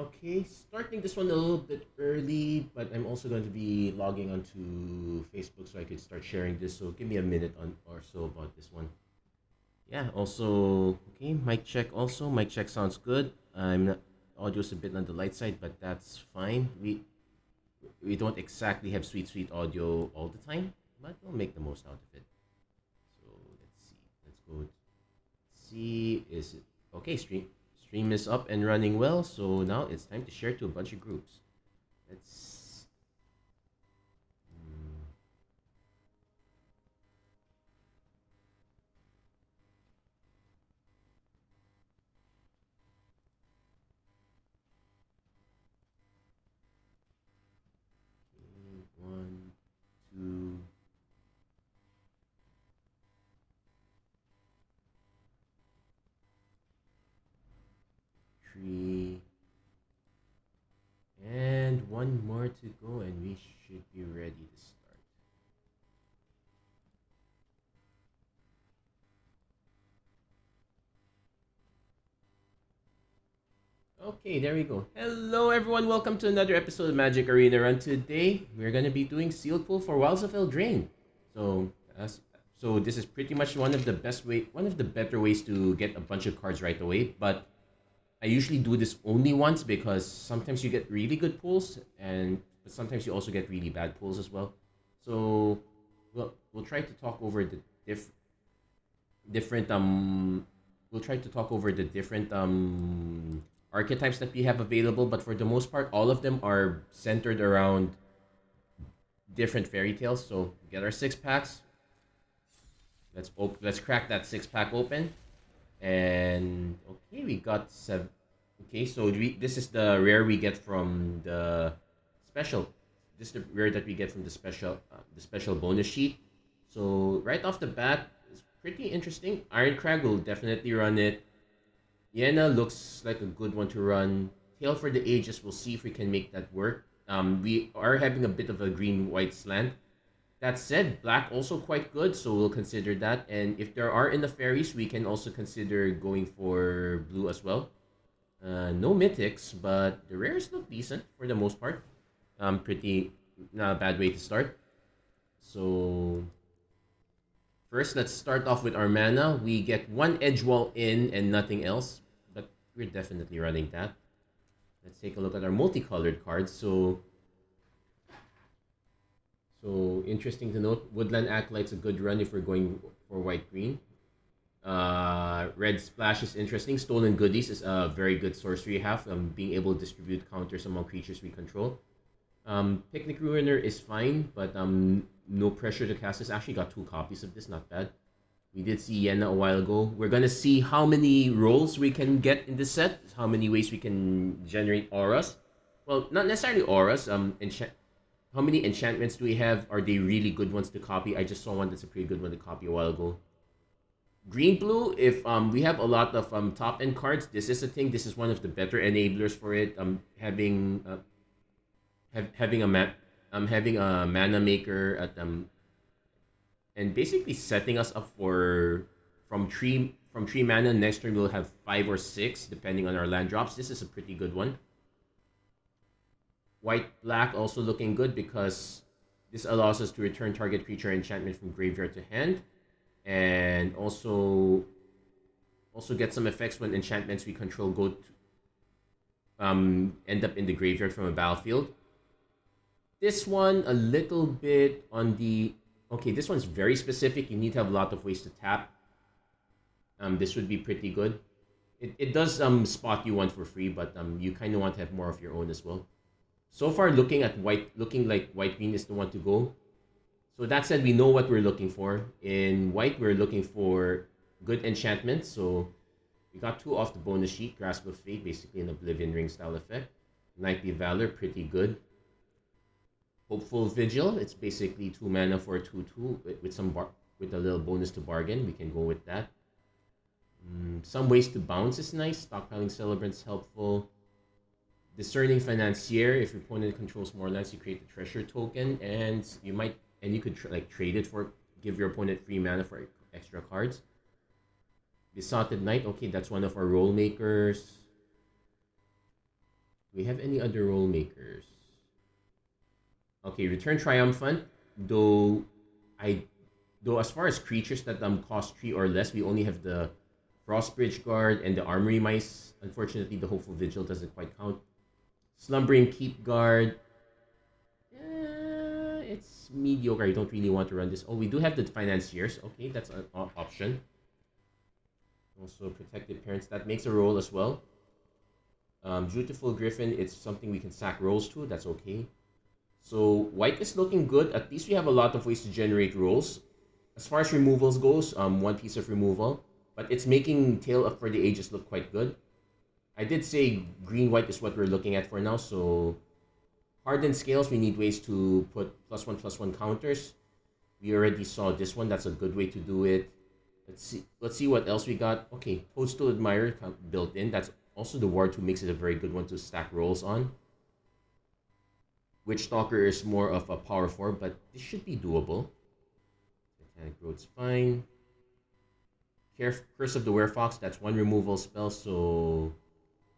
Okay, starting this one a little bit early, but I'm also going to be logging onto Facebook so I could start sharing this. So give me a minute on or so about this one. Yeah, also, okay, mic check also. Mic check sounds good. I'm not, audio's a bit on the light side, but that's fine. We don't exactly have sweet audio all the time, but we'll make the most out of it. So let's see. Let's go see is it okay, stream is up and running well, so now it's time to share to a bunch of groups. Let's mm, 1, 2, 3, and one more to go, and we should be ready to start. Okay, there we go. Hello, everyone. Welcome to another episode of Magic Arena Run. Today, we're gonna be doing sealed pool for Wilds of Eldraine. So, as so this is pretty much one of the better ways to get a bunch of cards right away. But I usually do this only once because sometimes you get really good pulls, but sometimes you also get really bad pulls as well. So we'll try to talk over the different we'll try to talk over the different archetypes that we have available, but for the most part all of them are centered around different fairy tales. So get our six packs. Let's crack that six pack open. And okay, we got seven. Okay, so this is the rare we get from the special. This is the rare that we get from the special bonus sheet. So right off the bat, it's pretty interesting. Iron Crag will definitely run it. Yena looks like a good one to run. Tail for the Ages, we'll see if we can make that work. We are having a bit of a green-white slant. That said, black also quite good, so we'll consider that. And if there are in the fairies, we can also consider going for blue as well. No mythics, but the rares look decent for the most part. Pretty not a bad way to start. So first, let's start off with our mana. We get one edge wall in and nothing else, but we're definitely running that. Let's take a look at our multicolored cards. So interesting to note, Woodland Acolyte's a good run if we're going for white-green. Red Splash is interesting. Stolen Goodies is a very good sorcery half. Being able to distribute counters among creatures we control. Picnic Ruiner is fine, but no pressure to cast this. Actually got 2 copies of this, not bad. We did see Yena a while ago. We're gonna see how many rolls we can get in this set, how many ways we can generate auras. Well, not necessarily auras. How many enchantments do we have? Are they really good ones to copy? I just saw one that's a pretty good one to copy a while ago. Green blue, if we have a lot of top end cards, this is a thing. This is one of the better enablers for it. Having a mana maker at and basically setting us up for from three mana. Next turn we'll have 5 or 6 depending on our land drops. This is a pretty good one. White black also looking good because this allows us to return target creature enchantment from graveyard to hand, and also get some effects when enchantments we control go to, end up in the graveyard from a battlefield. This one a little bit on the okay. This one's very specific. You need to have a lot of ways to tap. This would be pretty good. It does spot you one for free, but you kind of want to have more of your own as well. So far, looking like white green is the one to go. So that said, we know what we're looking for. In white, we're looking for good enchantments. So we got 2 off the bonus sheet. Grasp of Fate, basically an Oblivion Ring style effect. Knightly Valor, pretty good. Hopeful Vigil, it's basically 2 mana for a 2/2 with a little bonus to bargain. We can go with that. Some ways to bounce is nice. Stockpiling Celebrant's helpful. Discerning Financier, if your opponent controls more lands, you create the treasure token, and you could trade it for, give your opponent free mana for extra cards. Besotted Knight, okay, that's one of our role makers. Do we have any other role makers? Okay, Return Triumphant. Though I though as far as creatures that cost 3 or less, we only have the Frostbridge Guard and the Armory Mice. Unfortunately, the Hopeful Vigil doesn't quite count. Slumbering Keep Guard. It's mediocre. I don't really want to run this. Oh, we do have the Financiers. Okay, that's an option. Also, Protected Parents. That makes a roll as well. Beautiful Griffin. It's something we can sack rolls to. That's okay. So white is looking good. At least we have a lot of ways to generate rolls. As far as removals goes, one piece of removal. But it's making Tale of for the Ages look quite good. I did say green-white is what we're looking at for now, so hardened scales, we need ways to put +1/+1 counters. We already saw this one. That's a good way to do it. Let's see what else we got. Okay, Toadstool Admirer built in. That's also the ward who makes it a very good one to stack rolls on. Witch Stalker is more of a power 4, but this should be doable. Titanic Road's fine. Curse of the Werefox, that's one removal spell, so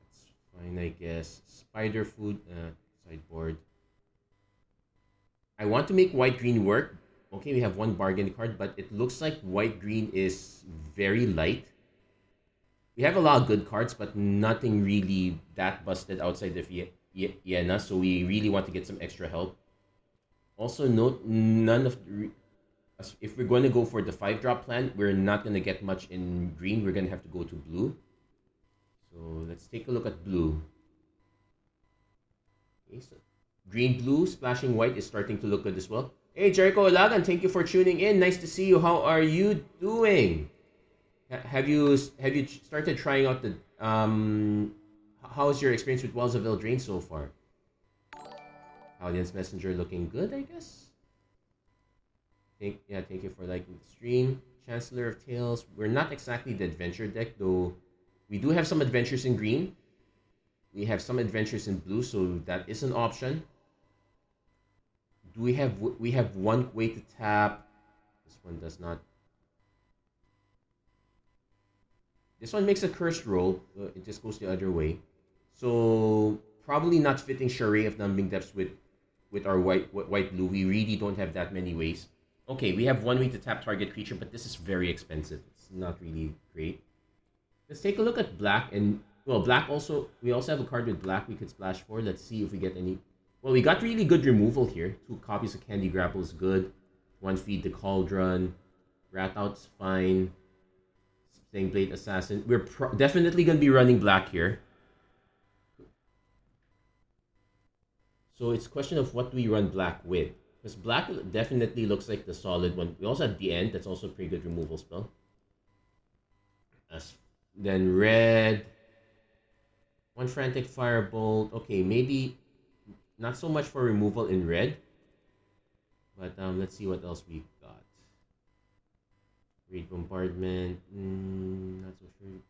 that's fine, I guess. Spider Food, sideboard. I want to make white-green work. Okay, we have one bargain card, but it looks like white-green is very light. We have a lot of good cards, but nothing really that busted outside of Iena, so we really want to get some extra help. Also note, none of the... If we're going to go for the 5-drop plan, we're not going to get much in green. We're going to have to go to blue. So let's take a look at blue. Okay, so green-blue, splashing white is starting to look good as well. Hey, Jericho Olagan, thank you for tuning in. Nice to see you. How are you doing? Have you started trying out the... How's your experience with Wilds of Eldraine so far? Audience Messenger looking good, I guess? Thank you for liking the stream. Chancellor of Tales. We're not exactly the adventure deck, though. We do have some adventures in green. We have some adventures in blue, so that is an option. Do we have one way to tap? This one does not. This one makes a cursed roll. It just goes the other way. So probably not fitting Charade of Numbing Depths with our white blue. We really don't have that many ways. Okay, we have one way to tap target creature, but this is very expensive. It's not really great. Let's take a look at black and black also. We also have a card with black we could splash for. Let's see if we get any. Well, we got really good removal here. 2 copies of Candy Grapple is good. 1 Feed the Cauldron. Rat Out's fine. Sling Blade Assassin. We're definitely gonna be running black here. So it's a question of what do we run black with. Because black definitely looks like the solid one. We also have the end. That's also a pretty good removal spell. Then red. 1 Frantic Firebolt. Okay, maybe not so much for removal in red. But let's see what else we got. Great Bombardment. Not so sure.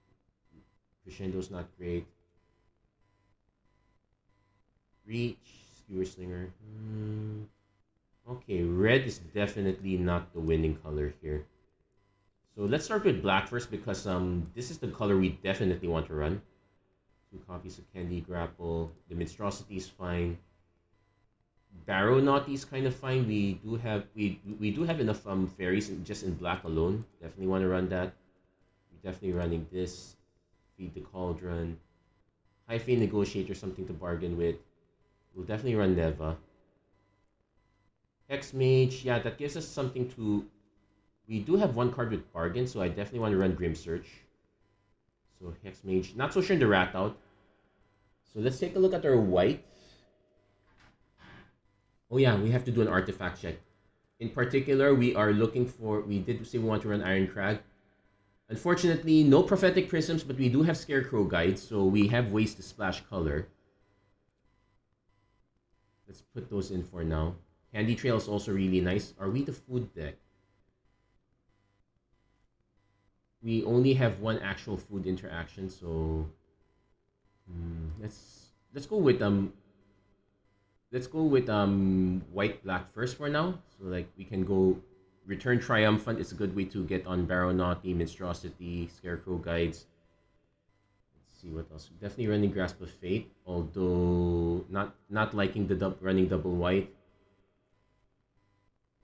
Crescendo's not great. Reach. Skewer Slinger. Okay, red is definitely not the winning color here. So let's start with black first because this is the color we definitely want to run. 2 copies of Candy Grapple. The Monstrosity is fine. Barrow Naughty is kind of fine. We do have enough fairies just in black alone. Definitely want to run that. We're definitely running this. Feed the Cauldron. High Fey Negotiator, something to bargain with. We'll definitely run Neva. Hex Mage, yeah, that gives us something to... We do have 1 card with bargain, so I definitely want to run Grim Search. So Hex Mage, not so sure in the Rat Out. So let's take a look at our white. Oh yeah, we have to do an artifact check. In particular, we are looking for... We did say we want to run Iron Crag. Unfortunately, no Prophetic Prisms, but we do have Scarecrow Guides, so we have ways to splash color. Let's put those in for now. Candy Trail is also really nice. Are we the food deck? We only have 1 actual food interaction, so let's go with white black first for now. So like we can go Return Triumphant. It's a good way to get on Barrow Naughty, Monstrosity, Scarecrow Guides. Let's See what else. Definitely running Grasp of Fate, although not liking the running double white.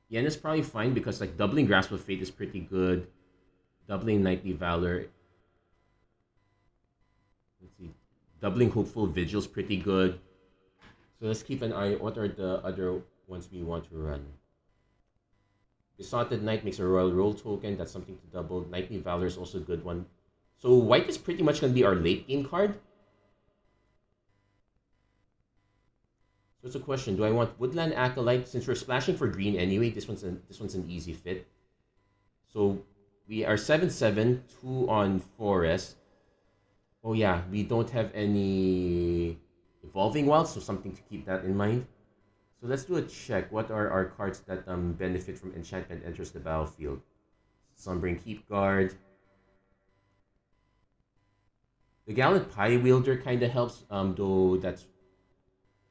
Yen is probably fine because like doubling Grasp of Fate is pretty good. Doubling Knightly Valor. Let's see. Doubling Hopeful Vigil is pretty good. So let's keep an eye. What are the other ones we want to run? Besotted Knight makes a Royal Roll token. That's something to double. Knightly Valor is also a good one. So white is pretty much going to be our late game card. So it's a question. Do I want Woodland Acolyte? Since we're splashing for green anyway, this one's an easy fit. So we are 7/7, 2 on Forest. Oh yeah, we don't have any Evolving Wilds, so something to keep that in mind. So let's do a check. What are our cards that benefit from enchantment enters the battlefield? Slumbering Keep Guard. The Gallant Pie Wielder kind of helps, though that's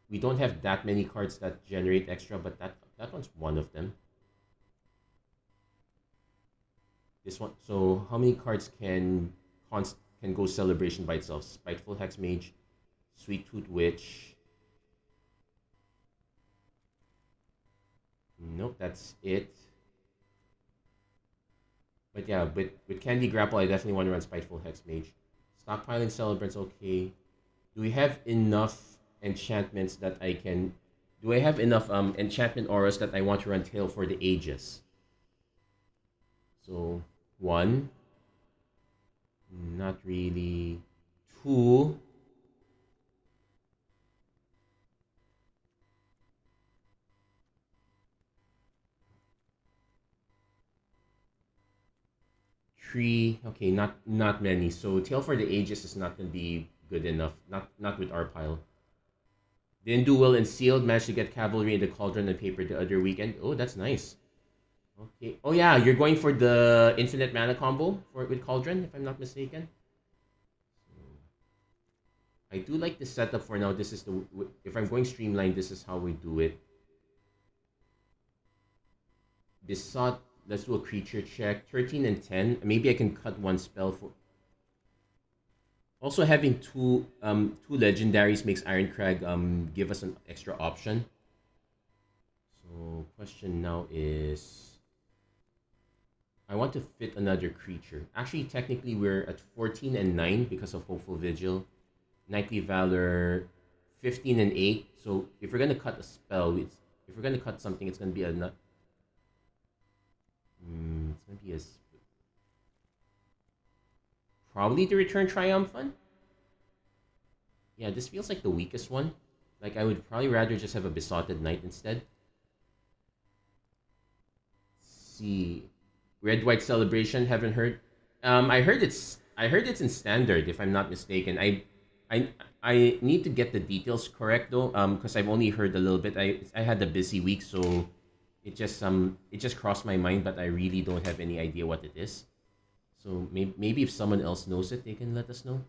we don't have that many cards that generate extra, but that one's one of them. This one. So how many cards can go Celebration by itself? Spiteful Hexmage, Sweet Tooth Witch. Nope, that's it. But yeah, with Candy Grapple, I definitely want to run Spiteful Hexmage. Stockpiling Celebrant's okay. Do we have enough enchantments that I can... Do I have enough enchantment auras that I want to run Tale for the Ages? So, 1. Not really. 2. 3. Okay, not many. So Tale for the Ages is not gonna be good enough. Not with our pile. Didn't do well in Sealed. Managed to get Cavalry in the Cauldron and Paper the other weekend. Oh, that's nice. Okay. Oh yeah, you're going for the infinite mana combo with Cauldron, if I'm not mistaken. I do like the setup for now. This is the if I'm going streamlined, this is how we do it. Besought. Let's do a creature check. 13 and 10. Maybe I can cut one spell for. Also, having two legendaries makes Ironcrag give us an extra option. So, question now is, I want to fit another creature. Actually, technically, we're at 14 and 9 because of Hopeful Vigil. Knightly Valor, 15 and 8. So, if we're gonna cut a spell, if we're gonna cut something, it's gonna be a nut. It's gonna be a probably the Return Triumphant. Yeah, this feels like the weakest one. Like I would probably rather just have a Besotted Knight instead. Let's see, Red White Celebration. Haven't heard. I heard it's in Standard if I'm not mistaken. I need to get the details correct though. Because I've only heard a little bit. I had a busy week, so it just crossed my mind, but I really don't have any idea what it is. So maybe if someone else knows it, they can let us know.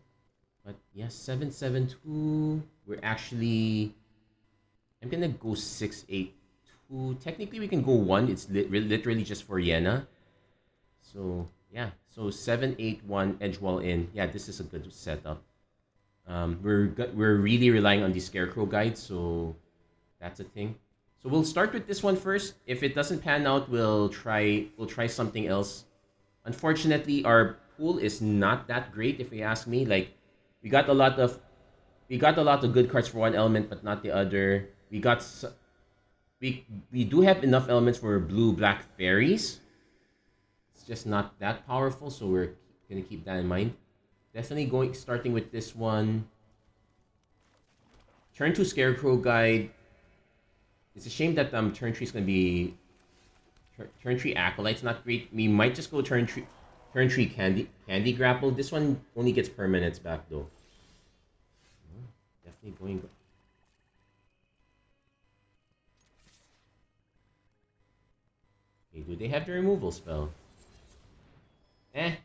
But yeah, 7/7/2. We're actually. I'm gonna go 6/8/2. Technically, we can go 1. It's literally just for Yena. So yeah, so 7/8/1 Edgewall in. Yeah, this is a good setup. We're really relying on the Scarecrow guide, so that's a thing. So we'll start with this one first. If it doesn't pan out, we'll try something else. Unfortunately, our pool is not that great, if you ask me. Like, we got a lot of good cards for one element, but not the other. We do have enough elements for blue black fairies. It's just not that powerful, so we're gonna keep that in mind. Definitely starting with this one. Turn 2 Scarecrow guide. It's a shame that turn 3 is gonna be turn 3 Acolyte's not great. We might just go turn 3 Candy Grapple. This one only gets permanents back though. Definitely going. Okay, do they have the removal spell? Okay,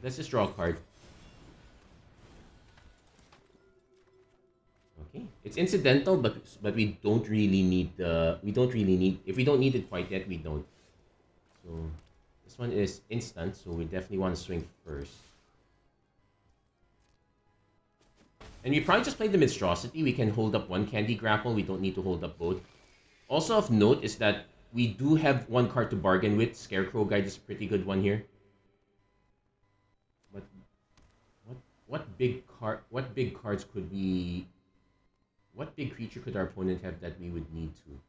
let's just draw a card. Okay, it's incidental, but we don't really need if we don't need it quite yet, we don't. So This one is instant, so we definitely want to swing first. And we probably just play the Monstrosity. We can hold up one Candy Grapple. We don't need to hold up both. Also of note is that we do have one card to bargain with. Scarecrow Guide is a pretty good one here. But what big cards could we... What big creature could our opponent have that we would need to?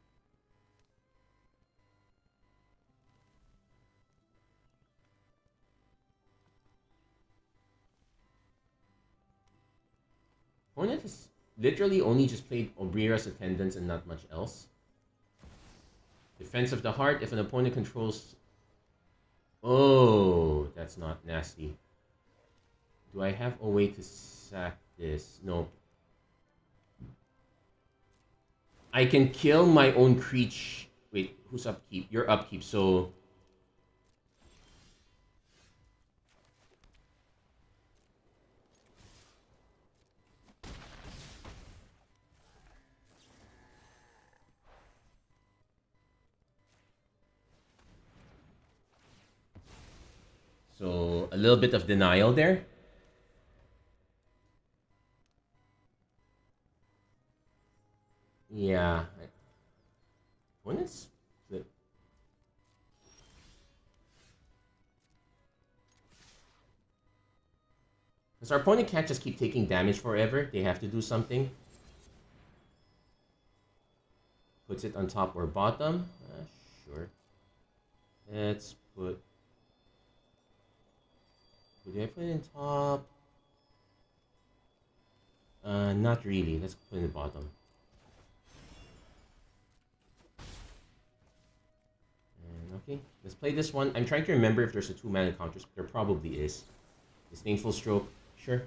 Opponent has literally only just played Obrira's Attendants and not much else. Defense of the Heart, if an opponent controls... Oh, that's not nasty. Do I have a way to sack this? No. I can kill my own creature. Wait, who's upkeep? You're upkeep, so... So, a little bit of denial there. Yeah. Opponent's flip. Because our opponent can't just keep taking damage forever. They have to do something. Puts it on top or bottom. Sure. Let's put... Would I put it in top? Not really. Let's put it in the bottom. And okay, let's play this one. I'm trying to remember if there's a 2-mana counter. There probably is. Disdainful Stroke. Sure.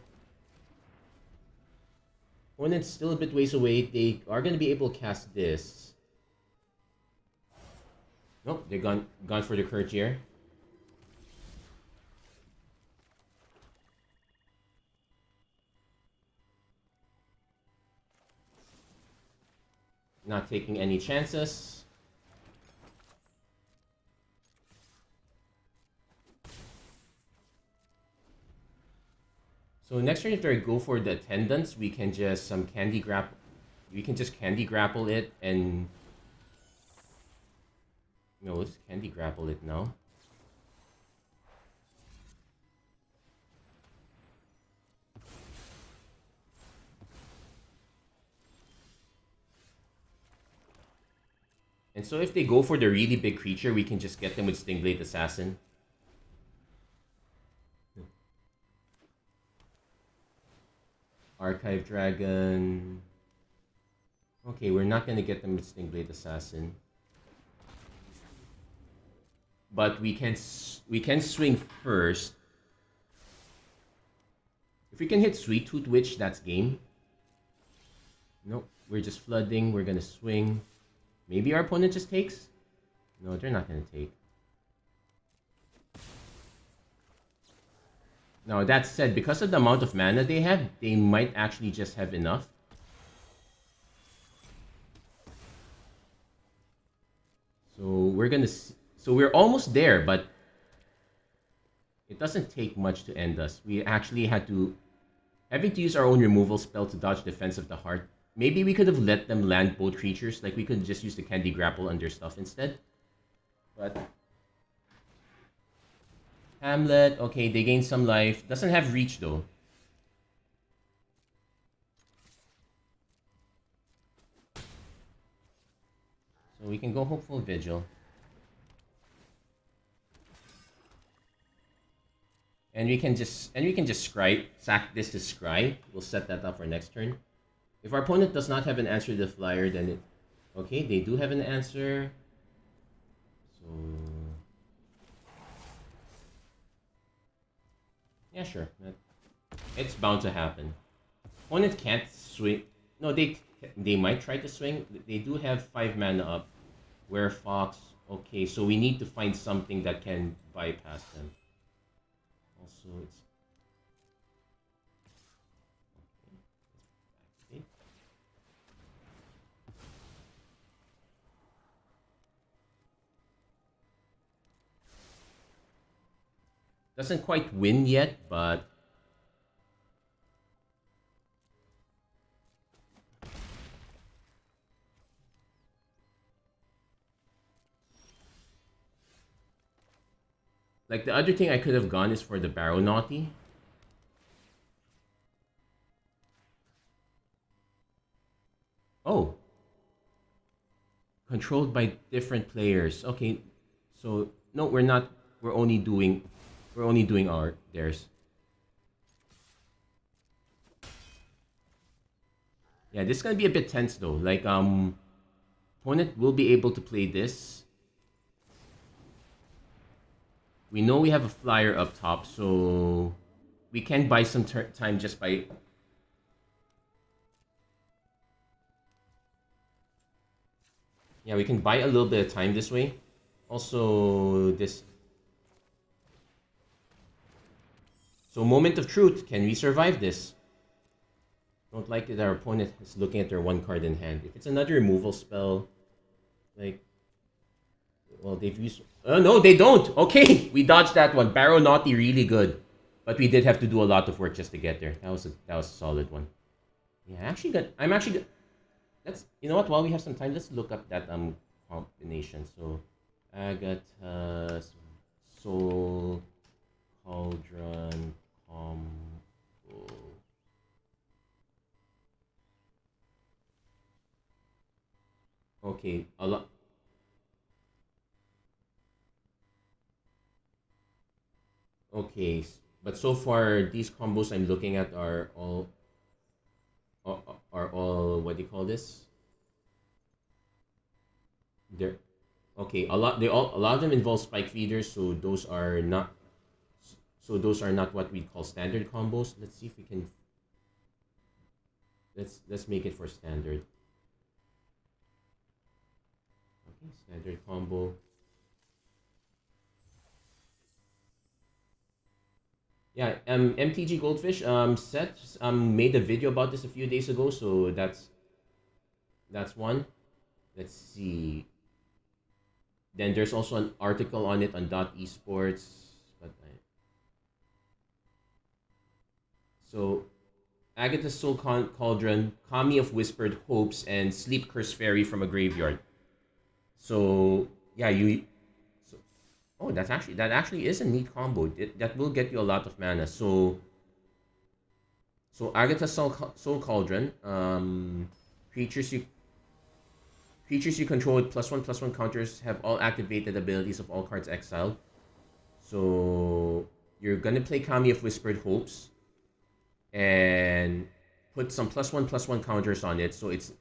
Opponent's still a bit ways away. They are going to be able to cast this. Nope, they're gone for the Courtier. Not taking any chances. So next turn, if they go for the Attendants, we can just candy grapple. We can just candy grapple it and... No, let's candy grapple it now. And so if they go for the really big creature, we can just get them with Stingblade Assassin. Archive Dragon. Okay, we're not going to get them with Stingblade Assassin. But we can swing first. If we can hit Sweet Tooth Witch, that's game. Nope, we're just flooding. We're going to swing. Maybe our opponent just takes? No, they're not going to take. Now, that said, because of the amount of mana they have, they might actually just have enough. So we're gonna... So we're almost there, but it doesn't take much to end us. We actually had to... Having to use our own removal spell to dodge Defense of the Heart. Maybe we could have let them land both creatures. Like, we could just use the Candy Grapple on their stuff instead. But... Hamlet, okay, they gain some life. Doesn't have reach, though. So we can go Hopeful Vigil. And we can just scry, sack this to scry. We'll set that up for next turn. If our opponent does not have an answer to the flyer, then it... Okay, they do have an answer. So... Yeah, sure. It's bound to happen. Opponent can't swing. No, they might try to swing. They do have 5 mana up. Werefox. Okay, so we need to find something that can bypass them. Also, it's... Okay. Doesn't quite win yet, but like the other thing I could have gone is for the Barrow Naughty. Oh, controlled by different players. Okay, so no, we're not. We're only doing our theirs. Yeah, this is gonna be a bit tense though. Like opponent will be able to play this. We know we have a flyer up top, so we can buy some time just by. Yeah, we can buy a little bit of time this way. Also, this. So, moment of truth. Can we survive this? Don't like that our opponent is looking at their one card in hand. If it's another removal spell, like, well, they've used. Oh no, they don't. Okay, we dodged that one. Barrow Naughty, really good, but we did have to do a lot of work just to get there. That was a solid one. Yeah, I'm actually got. Let's. You know what? While we have some time, let's look up that combination. So, Agatha's Soul Cauldron combo. Okay, a lot. Okay, but so far these combos I'm looking at are all what do you call this? They're okay. A lot of them involve spike feeders, so those are not what we call standard combos. Let's see if we can. Let's make it for standard. Okay, standard combo. Yeah, MTG Goldfish set made a video about this a few days ago, so that's one. Let's see. Then there's also an article on it on .esports, but so Agatha's Soul Cauldron, Kami of Whispered Hopes, and Sleep Curse Fairy from a graveyard. So yeah, oh, that actually is a neat combo. That will get you a lot of mana. So Agatha's Soul Cauldron, creatures you creatures you control with +1/+1 counters have all activated abilities of all cards exiled. So you're gonna play Kami of Whispered Hopes and put some +1/+1 counters on it. So it's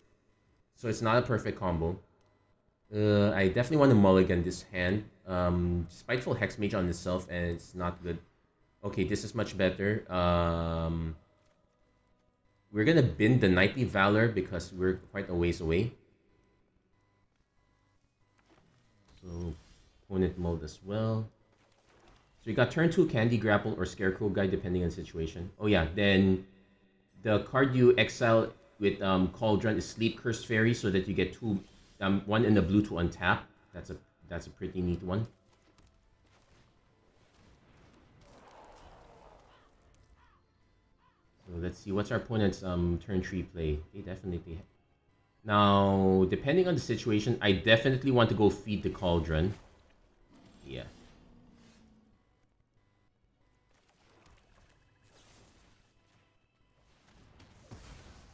not a perfect combo. I definitely want to mulligan this hand. Spiteful Hexmage on itself, and it's not good. Okay, this is much better. We're gonna bin the Knightly Valor because we're quite a ways away. So, opponent mulled as well. So we got turn 2 Candy Grapple or Scarecrow Guy depending on the situation. Oh yeah, then the card you exile with Cauldron is Sleep Cursed Fairy, so that you get one in the blue to untap. That's a pretty neat one. So let's see, what's our opponent's turn 3 play? They definitely. Now, depending on the situation, I definitely want to go feed the Cauldron. Yeah.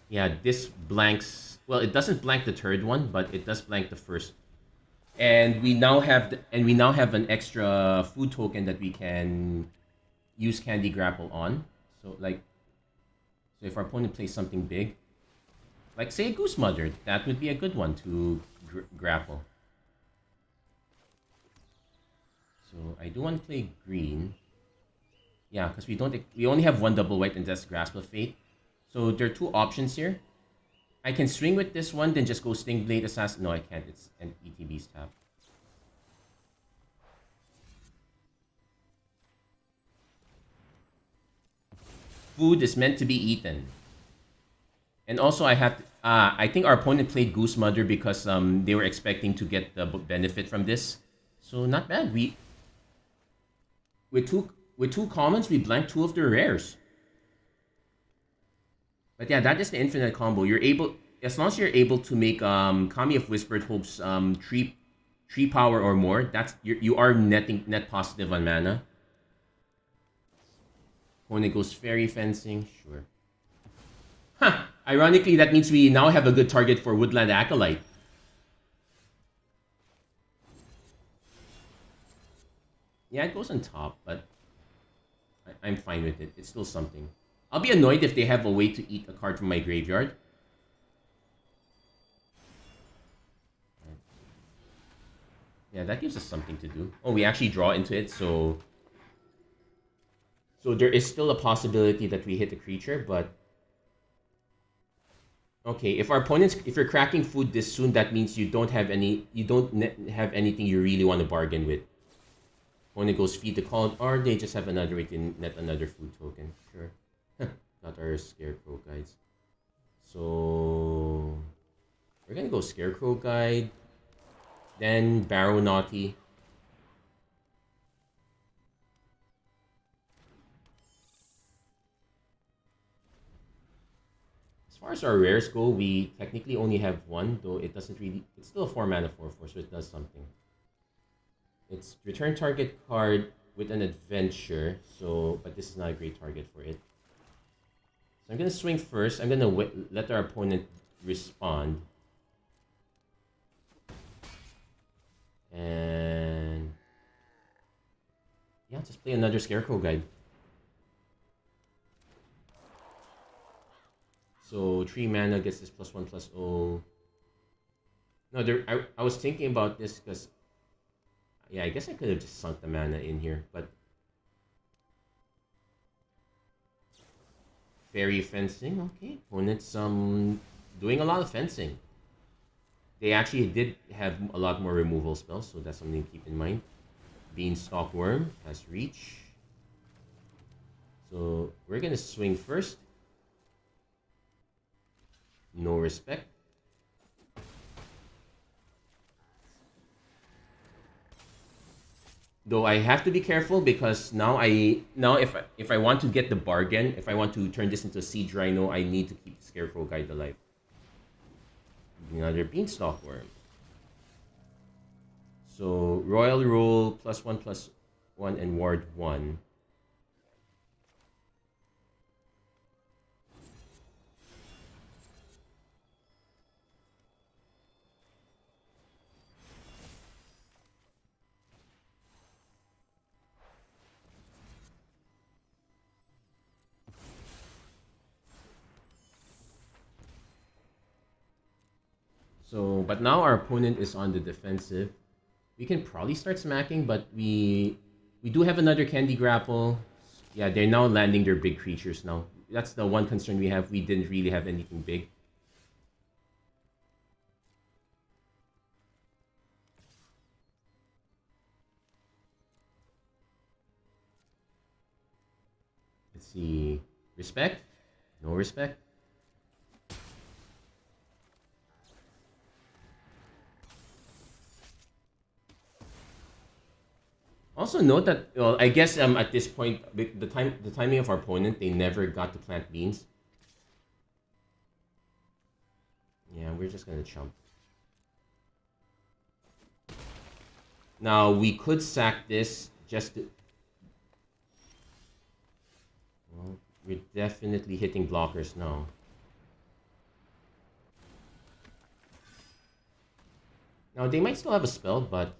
Yeah, this blanks. Well, it doesn't blank the third one, but it does blank the first. And we now have an extra food token that we can use Candy Grapple on. So if our opponent plays something big, like say a Goose Mother, that would be a good one to grapple. So I do want to play green. Yeah, because we only have one double white, and that's Grasp of Fate. So there are two options here. I can swing with this one, then just go Sting Blade Assassin. No, I can't. It's an ETB's tap. Food is meant to be eaten. And also, I think our opponent played Goose Mother because they were expecting to get the benefit from this. So not bad. with 2 commons, we blank 2 of their rares. But yeah, that is the infinite combo. You're able, as long as you're able to make Kami of Whispered Hopes 3 power or more, that's you are net positive on mana. Opponent goes Fairy Fencing, sure. Huh! Ironically, that means we now have a good target for Woodland Acolyte. Yeah, it goes on top, but I'm fine with it. It's still something. I'll be annoyed if they have a way to eat a card from my graveyard. Yeah, that gives us something to do. Oh, we actually draw into it, so there is still a possibility that we hit a creature, but okay, if you're cracking food this soon, that means you don't have anything you really want to bargain with. Opponent goes Feed the Called, or they just have another way to net another food token. Sure. Not our Scarecrow guides. So we're gonna go Scarecrow Guide, then Barrow Naughty. As far as our rares go, we technically only have 1, though it doesn't really. It's still a 4 mana 4/4, so it does something. It's return target card with an adventure, so but this is not a great target for it. So I'm gonna swing first. I'm gonna let our opponent respond, and yeah, just play another Scarecrow Guide. So 3 mana gets this +1/+0. No, I was thinking about this because yeah, I guess I could have just sunk the mana in here, but Fairy Fencing, okay. Opponent's doing a lot of fencing. They actually did have a lot more removal spells, so that's something to keep in mind. Beanstalk Worm has reach. So we're gonna swing first. No Respect. Though I have to be careful because now if I want to get the bargain, if I want to turn this into a Siege Rhino, I need to keep the Scarecrow Guide alive. Another Beanstalk Worm. So Royal Rule +1/+1 and Ward 1. So, but now our opponent is on the defensive. We can probably start smacking, but we do have another Candy Grapple. Yeah, they're now landing their big creatures now. That's the one concern we have. We didn't really have anything big. Let's see. Respect? No respect. Also note that, well, I guess at this point, the timing of our opponent, they never got to plant beans. Yeah, we're just gonna chump. Now we could sack this just to. Well, we're definitely hitting blockers now. Now they might still have a spell, but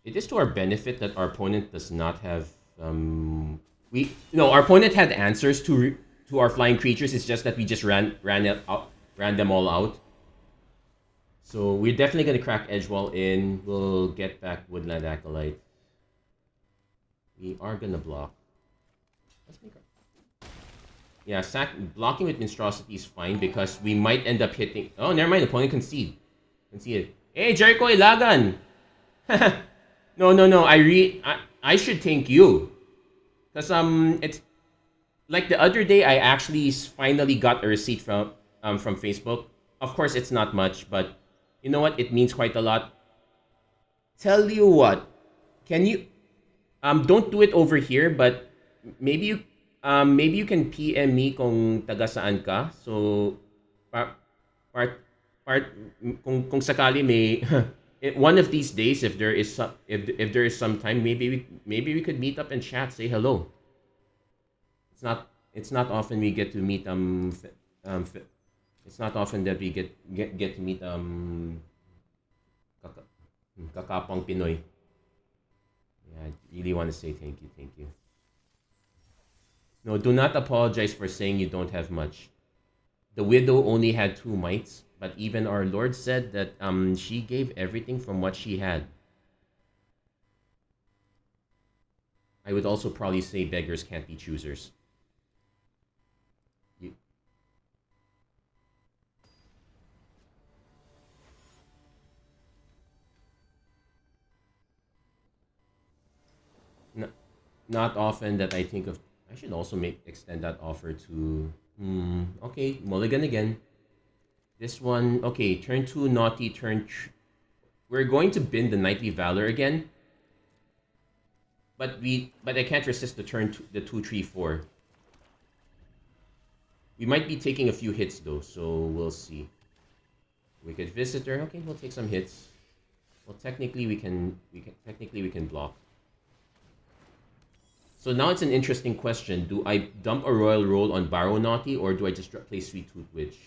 it is to our benefit that our opponent does not have. Our opponent had answers to our flying creatures. It's just that we just ran them all out. So we're definitely gonna crack Edgewall in. We'll get back Woodland Acolyte. We are gonna block. Let's make our... Yeah, blocking with Monstrosity is fine because we might end up hitting. Oh, never mind. Opponent concede. Conceded. Hey, Jericho Ilagan. No. I should thank you, cause it's like the other day I actually finally got a receipt from Facebook. Of course, it's not much, but you know what? It means quite a lot. Tell you what, can you Don't do it over here, but maybe maybe you can PM me kung taga saan ka. So, part, part, kung sakali may, one of these days, if there is some, if there is some time, maybe we could meet up and chat, say hello. It's not often we get to meet it's not often that we get to meet kaka, kakapang Pinoy. Yeah, I really want to say thank you, thank you. No, do not apologize for saying you don't have much. The widow only had 2 mites, but even our Lord said that she gave everything from what she had. I would also probably say beggars can't be choosers. You, n- not often that I think of. I should also extend that offer to. Okay, mulligan again. This one, okay, turn 2, naughty, we're going to bin the Knightly Valor again. But I can't resist the turn, the 2-3-4. We might be taking a few hits though, so we'll see. Wicked Visitor, okay, we'll take some hits. Well, technically we can block. So now it's an interesting question. Do I dump a Royal Roll on Barrow Naughty, or do I just play Sweet Tooth Witch?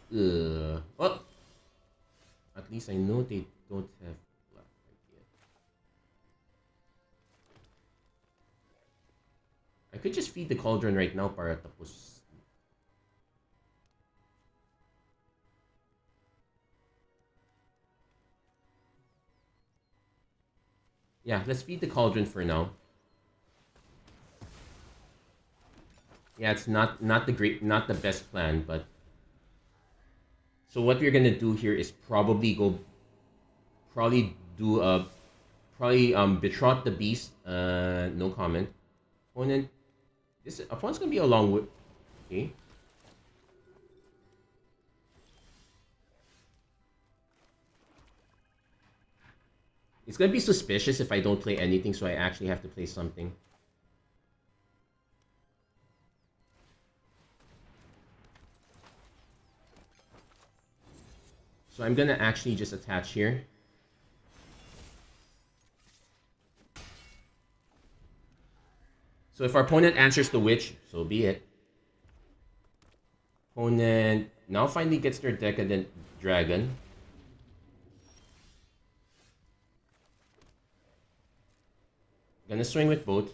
Well, at least I know they don't have black yet. I could just feed the Cauldron right now para tapos. Yeah, let's feed the Cauldron for now. Yeah, it's not the best plan, but so what we're gonna do here is probably betrot the beast. No comment. Opponent, this opponent's gonna be a long way. Okay. It's gonna be suspicious if I don't play anything, so I actually have to play something. So I'm gonna actually just attach here. So if our opponent answers the witch, so be it. Opponent now finally gets their Decadent Dragon. Gonna swing with both.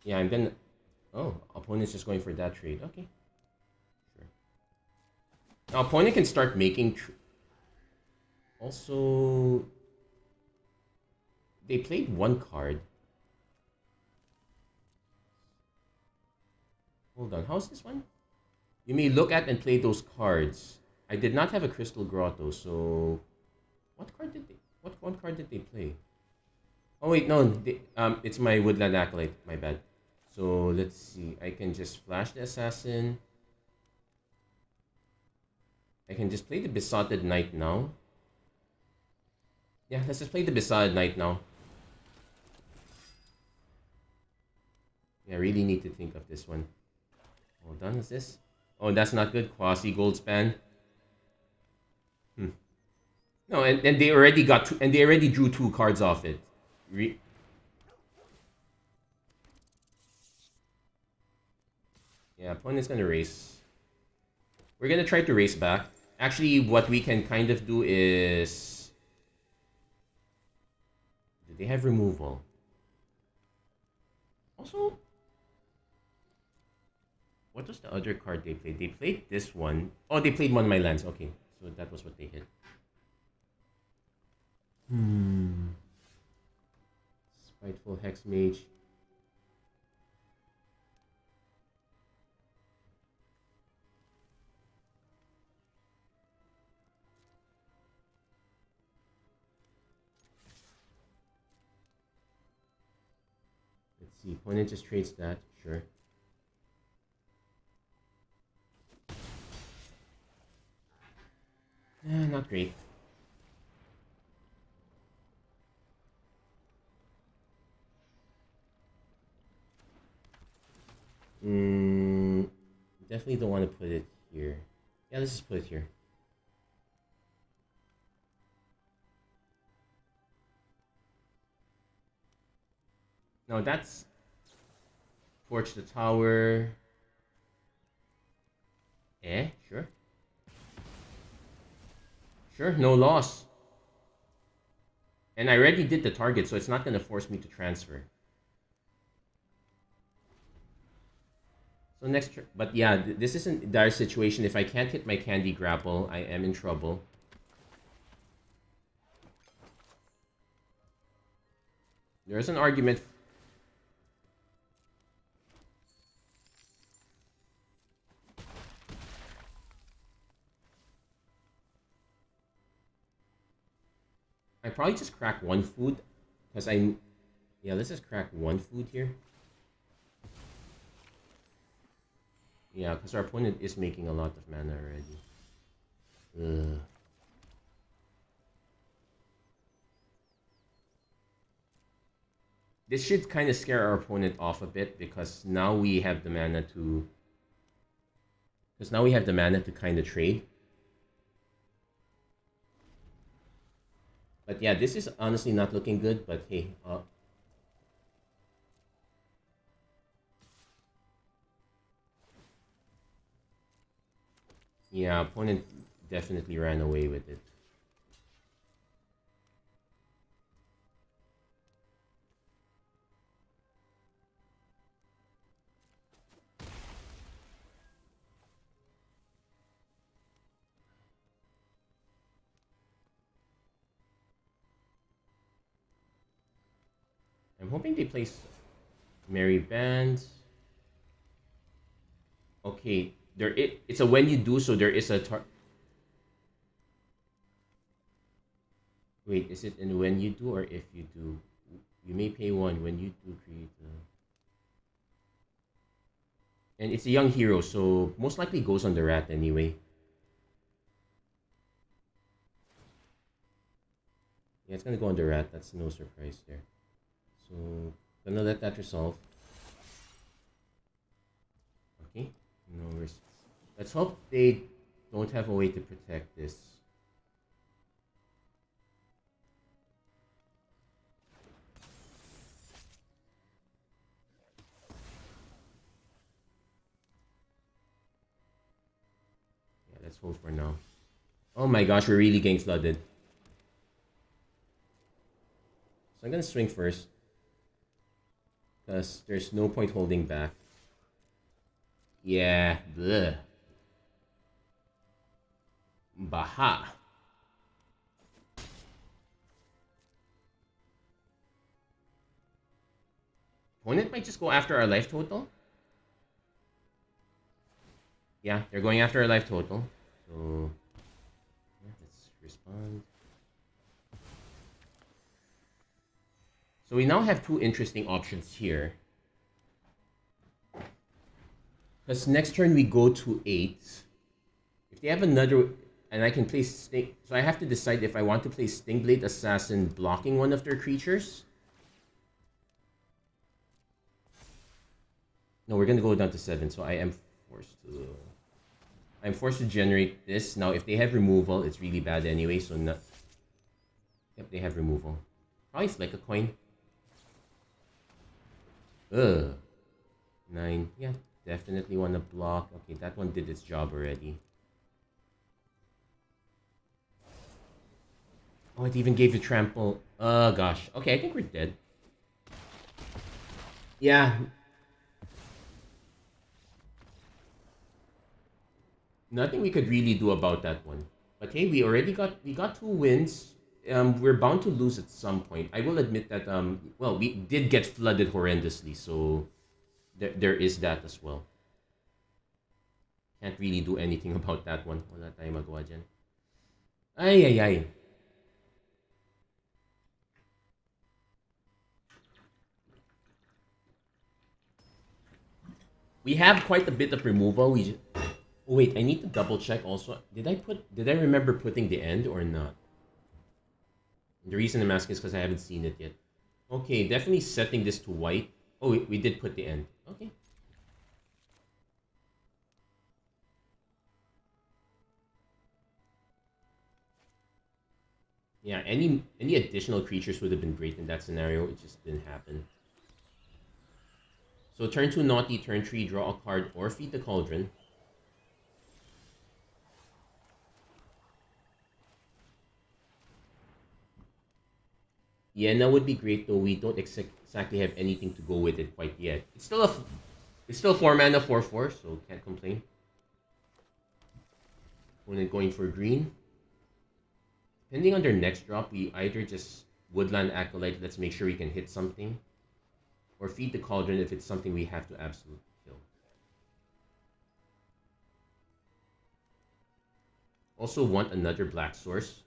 Yeah, I'm gonna... Oh, opponent's just going for that trade. Okay. Sure. Now, opponent can start making... Also... They played one card. Hold on, how's this one? You may look at and play those cards. I did not have a Crystal Grotto, so... What card did they... What one card did they play? Oh wait, no, it's my Woodland Acolyte, my bad. So let's see, I can just flash the Assassin. I can just play the Besotted Knight now. Yeah, let's just play the Besotted Knight now. Yeah, I really need to think of this one. Hold on, is this? Oh, that's not good. Quasi Goldspan. No, and they already and they already drew 2 cards off it. Yeah, opponent's gonna race. We're gonna try to race back. Actually, what we can kind of do is... Do they have removal? Also, what was the other card they played? They played this one. Oh, they played one of my lands. Okay, so that was what they hit. Spiteful Hex Mage. Let's see. Opponent just trades that. Sure. Not great. Definitely don't want to put it here. Yeah, let's just put it here. No, that's torch the tower. Sure. Sure, no loss. And I already did the target, so it's not going to force me to transfer. So next turn, but yeah, this isn't a dire situation. If I can't hit my candy grapple, I am in trouble. There's an argument. I probably just crack one food, because yeah, let's just crack one food here. Yeah, because our opponent is making a lot of mana already. Ugh. This should kind of scare our opponent off a bit, because now we have the mana to... Because now we have the mana to kind of trade. But yeah, this is honestly not looking good, but hey. Yeah, opponent definitely ran away with it. I'm hoping they place Merry Band. Okay, it's a when you do, so there is a Wait, is it in when you do or if you do? You may pay one when you do create and it's a young hero, so most likely goes on the rat anyway. Yeah, it's gonna go on the rat. That's no surprise there. So, gonna let that resolve. Okay, no worries. Let's hope they don't have a way to protect this. Yeah, let's hold for now. Oh my gosh, we're really getting flooded. So I'm gonna swing first. Because there's no point holding back. Yeah, bleh. Baha. Opponent might just go after our life total. Yeah, they're going after our life total. So, yeah, let's respond. So we now have two interesting options here. Because next turn we go to 8. If they have another... And I can place Sting... So I have to decide if I want to play Stingblade Assassin blocking one of their creatures. No, we're going to go down to 7, so I am forced to... I'm forced to generate this. Now, if they have removal, it's really bad anyway, so not... Yep, they have removal. Probably flick a coin. Ugh. 9. Yeah, definitely want to block. Okay, that one did its job already. Oh, it even gave you trample. Oh, gosh. Okay, I think we're dead. Yeah. Nothing we could really do about that one. But hey, we got 2 wins. We're bound to lose at some point. I will admit that well, we did get flooded horrendously, so there is that as well. Can't really do anything about that one. Wala tayong magawa dyan. Ay, ay, ay. We have quite a bit of removal. Oh wait, I need to double check also. Did I remember putting the end or not? The reason I'm asking is because I haven't seen it yet. Okay, definitely setting this to white. Oh, we did put the end. Okay. Yeah, any additional creatures would have been great in that scenario. It just didn't happen. So turn 2 naughty, turn 3 draw a card or feed the cauldron. Yenna would be great though. We don't exactly have anything to go with it quite yet. It's still 4 mana 4/4, so can't complain. Opponent going for green. Depending on their next drop, we either just Woodland Acolyte, let's make sure we can hit something, or feed the cauldron if it's something we have to absolutely kill. Also want another black source,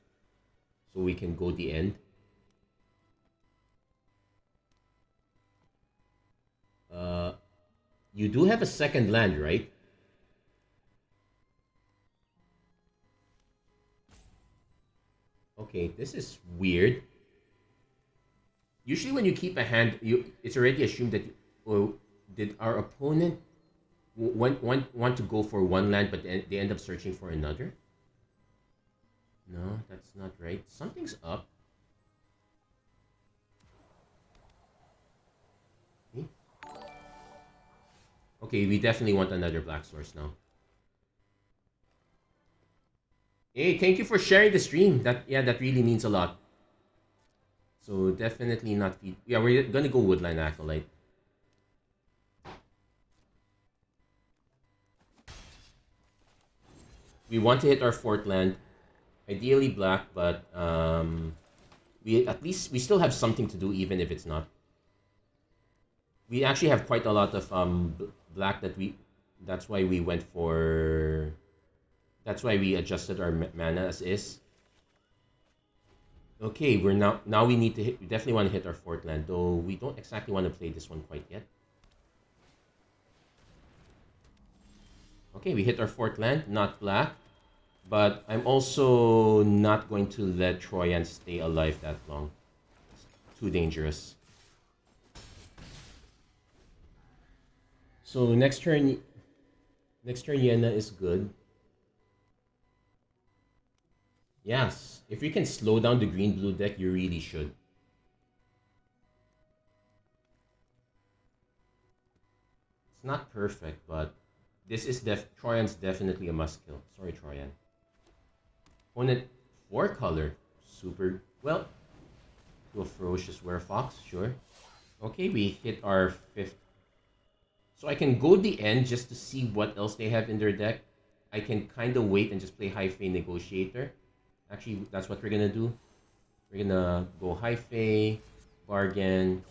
so we can go the end. You do have a second land, right? Okay, this is weird. Usually when you keep a hand, it's already assumed that did our opponent want to go for one land, but they end up searching for another? No, that's not right. Something's up. Okay. Okay, we definitely want another black source now. Hey, thank you for sharing the stream. That really means a lot. So definitely not feed. Yeah, we're gonna go Woodland Acolyte. We want to hit our fourth land, ideally black, but we still have something to do even if it's not. We actually have quite a lot of black that we. That's why we went for. That's why we adjusted our mana as is. Okay, we're now we need to hit. We definitely want to hit our fourth land, though we don't exactly want to play this one quite yet. Okay, we hit our fourth land, not black, but I'm also not going to let Troyan stay alive that long. It's too dangerous. So next turn, Yenna is good. Yes, if you can slow down the green-blue deck, you really should. It's not perfect, but this is Troyan's definitely a must-kill. Sorry, Troyan. Opponent 4-color. Super, well, to a ferocious werefox, sure. Okay, we hit our 5th. So I can go the end just to see what else they have in their deck. I can kind of wait and just play High Fae Negotiator. Actually, that's what we're gonna do. We're gonna go High Fae, bargain,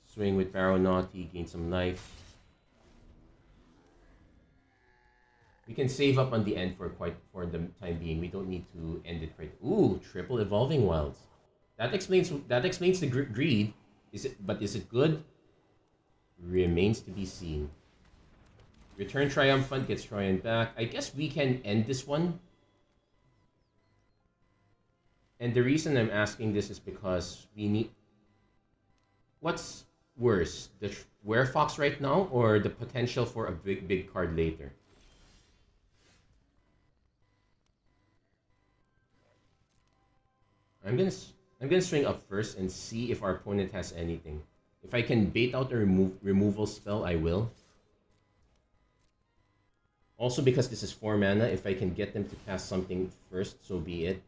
swing with Barrow Naughty, gain some life. We can save up on the end for the time being. We don't need to end it right. Ooh, triple Evolving Wilds. That explains the greed. Is it good? Remains to be seen. Return Triumphant gets Troyan back. I guess we can end this one. And the reason I'm asking this is because we need. What's worse, the Werefox right now, or the potential for a big card later? I'm gonna swing up first and see if our opponent has anything. If I can bait out a removal spell, I will. Also, because this is 4 mana, if I can get them to cast something first, so be it.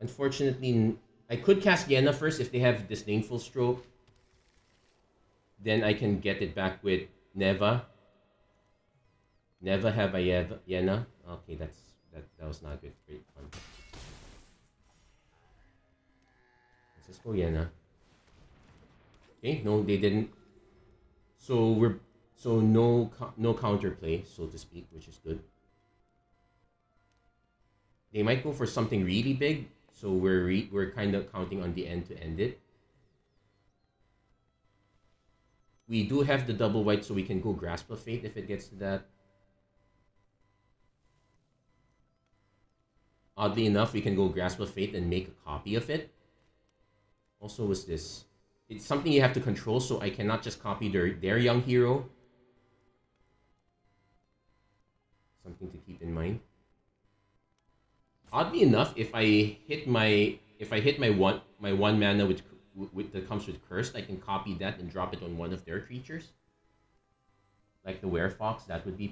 Unfortunately, I could cast Yenna first if they have Disdainful Stroke. Then I can get it back with Neva. Neva have a Yenna. Okay, that was not good. Great fun. Let's go Yenna. Okay, no, they didn't. So no counterplay, so to speak, which is good. They might go for something really big, so we're kind of counting on the end to end it. We do have the double white, so we can go Grasp of Fate if it gets to that. Oddly enough, we can go Grasp of Fate and make a copy of it. Also, what's this? It's something you have to control, so I cannot just copy their young hero. Something to keep in mind. Oddly enough, if I hit my one mana with that comes with cursed, I can copy that and drop it on one of their creatures. Like the Werefox, that would be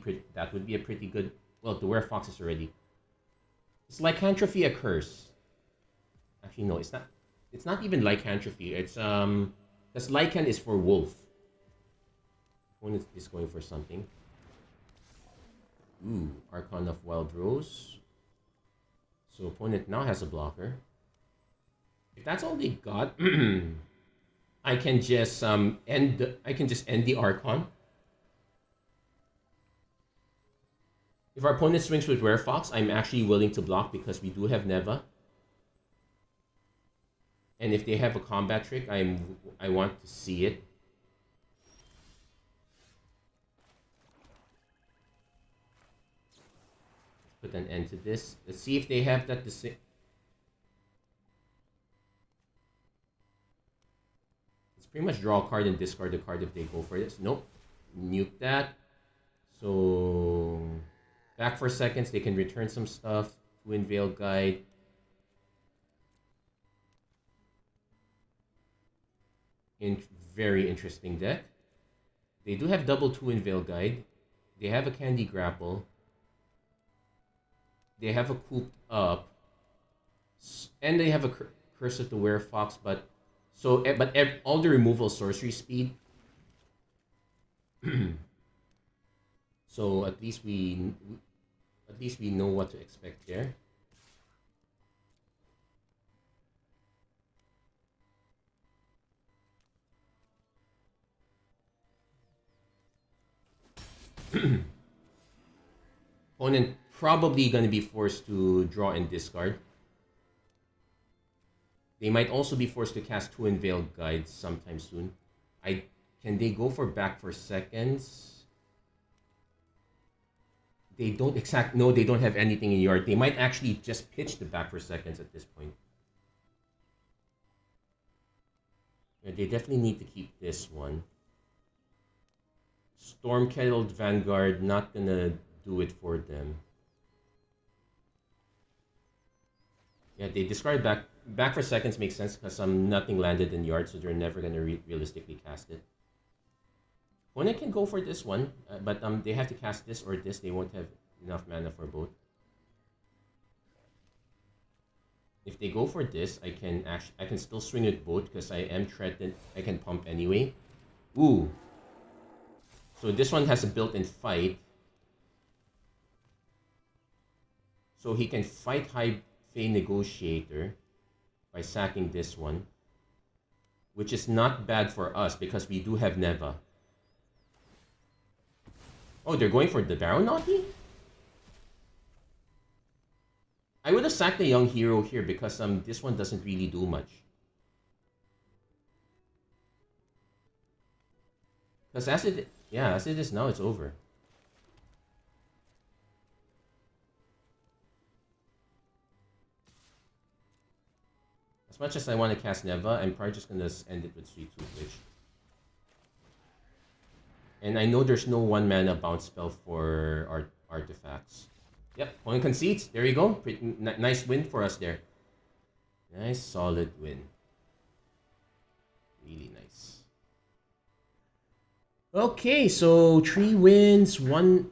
a pretty good. Well, the Werefox is already. It's Lycanthropy a curse. Actually, no, it's not. It's not even Lycanthropy. It's because Lycan is for wolf. Opponent is going for something. Ooh, Archon of Wild Rose. So opponent now has a blocker. If that's all they got, I can just end the Archon. If our opponent swings with Werefox, I'm actually willing to block because we do have Neva. And if they have a combat trick, I want to see it. Let's put an end to this. Let's see if they have that. It's pretty much draw a card and discard a card if they go for this. Nope. Nuke that. So back for seconds, they can return some stuff. Twin Veil Guide. Very interesting deck. They do have double Twin Veil Guide. They have a Candy Grapple. They have a Cooped Up. And they have a Curse of the Werefox, but all the removal sorcery speed. So at least we know what to expect there. Opponent probably going to be forced to draw and discard. They might also be forced to cast Twin Veil Guides sometime soon. Can they go for back for seconds? They don't no, they don't have anything in yard. They might actually just pitch the back for seconds at this point. Yeah, they definitely need to keep this one. Storm-Kettled Vanguard, not gonna do it for them. Yeah, they discard back for seconds makes sense because nothing landed in yard, so they're never gonna realistically cast it. Opponent can go for this one, but they have to cast this or this. They won't have enough mana for both. If they go for this, I can still swing with both because I am threatened. I can pump anyway. Ooh. So this one has a built-in fight. So he can fight High Fey Negotiator by sacking this one, which is not bad for us because we do have Neva. Oh, they're going for the Baron Naughty? I would have sacked the young hero here because this one doesn't really do much. Because as it is now, it's over. As much as I want to cast Neva, I'm probably just gonna end it with Sweet Toothfish. And I know there's no 1 mana bounce spell for artifacts. Yep, point concedes. There you go. Nice win for us there. Nice, solid win. Really nice. Okay, so 3 wins, 1...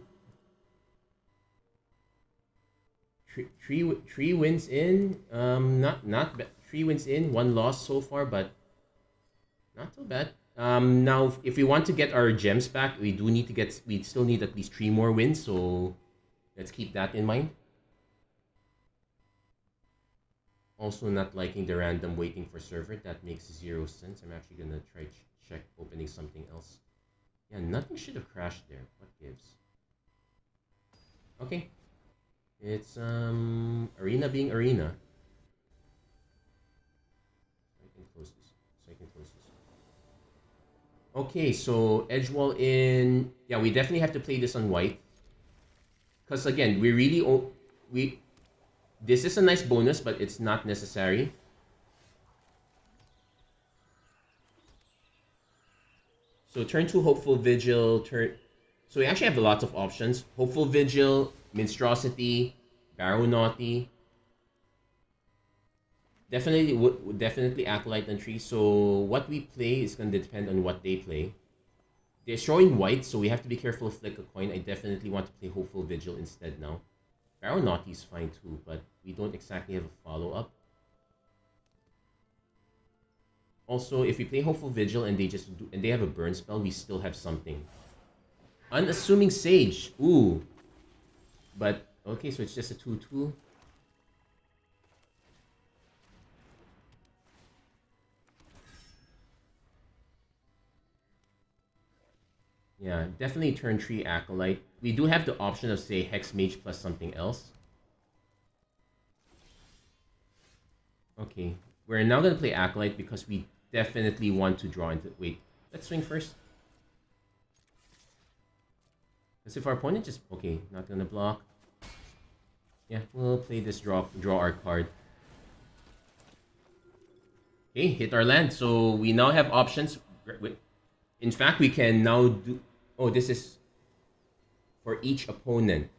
3 wins in. Not bad. 3 wins in, 1 loss so far, but not too bad. Now, if we want to get our gems back, we still need at least 3 more wins, so let's keep that in mind. Also not liking the random waiting for server. That makes 0 sense. I'm actually gonna try check opening something else. Yeah, nothing should have crashed there. What gives? Okay. It's Arena being Arena. I can close this. Okay, so Edgewall in. Yeah, we definitely have to play this on white. Because again, we really. We. This is a nice bonus, but it's not necessary. So turn 2, Hopeful Vigil. So we actually have lots of options. Hopeful Vigil, Minstrosity, Barrow Naughty. Definitely Acolyte and Tree. So what we play is going to depend on what they play. They're showing white, so we have to be careful of Flick a Coin. I definitely want to play Hopeful Vigil instead now. Barrow Naughty is fine too, but we don't exactly have a follow-up. Also, if we play Hopeful Vigil and they have a burn spell, we still have something. Unassuming Sage. Ooh. But okay, so it's just a 2/2. Yeah, definitely turn 3 Acolyte. We do have the option of, say, Hex Mage plus something else. Okay, we're now going to play Acolyte because we definitely want to draw into... Wait, let's swing first. Because if our opponent just... Okay, not going to block. Yeah, we'll play this draw our card. Okay, hit our land. So we now have options. In fact, we can now do... Oh, this is for each opponent.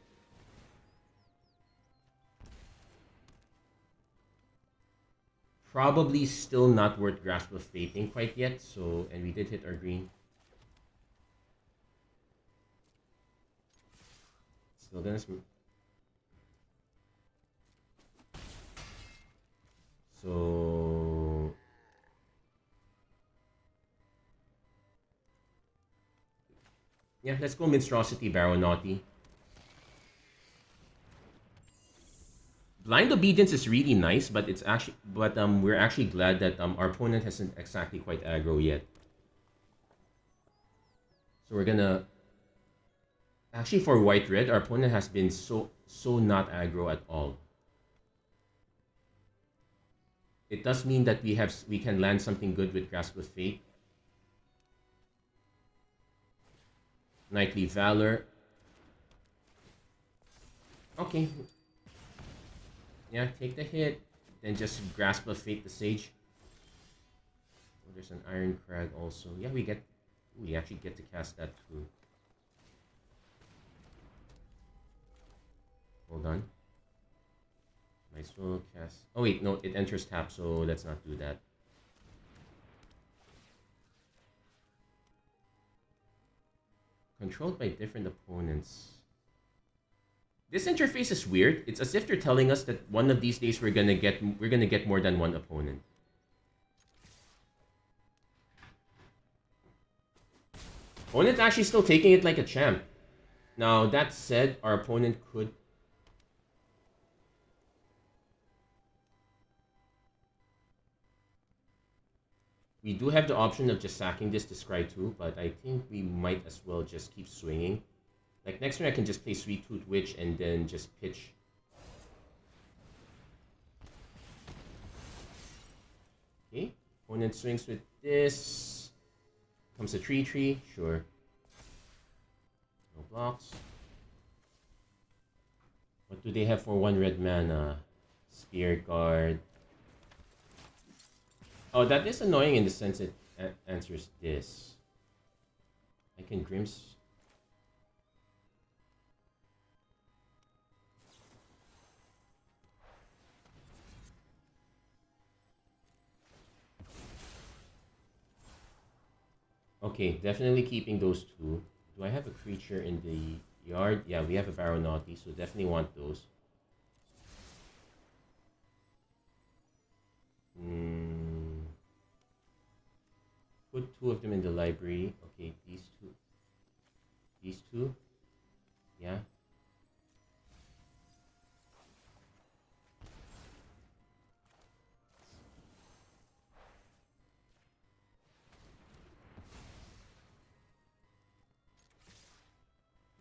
Probably still not worth Grasp of Fating quite yet. So, and we did hit our green. Still gonna... So... Yeah, let's go Minstrosity, Barrow Naughty. Blind Obedience is really nice, but we're actually glad that our opponent hasn't exactly quite aggro yet. So we're gonna... Actually, for white-red, our opponent has been so not aggro at all. It does mean that we can land something good with Grasp of Fate. Knightly Valor. Okay. Yeah, take the hit. Then just Grasp of Fate the Sage. Oh, there's an Iron Crag also. Yeah, we actually get to cast that too. Hold on. Might as well cast... Oh wait, no, it enters tap, so let's not do that. Controlled by different opponents. This interface is weird. It's as if they're telling us that one of these days we're gonna get more than one opponent. Opponent's actually still taking it like a champ. Now that said, our opponent could... We do have the option of just sacking this to scry 2, but I think we might as well just keep swinging. Like next turn I can just play Sweet Tooth Witch and then just pitch. Okay, opponent swings with this. Comes a 3/3, sure. No blocks. What do they have for 1 red mana? Spear Guard. Oh, that is annoying in the sense it answers this. I can Grims. Okay, definitely keeping those two. Do I have a creature in the yard? Yeah, we have a Barrow Naughty, so definitely want those. Put 2 of them in the library. Okay, these two. These two? Yeah.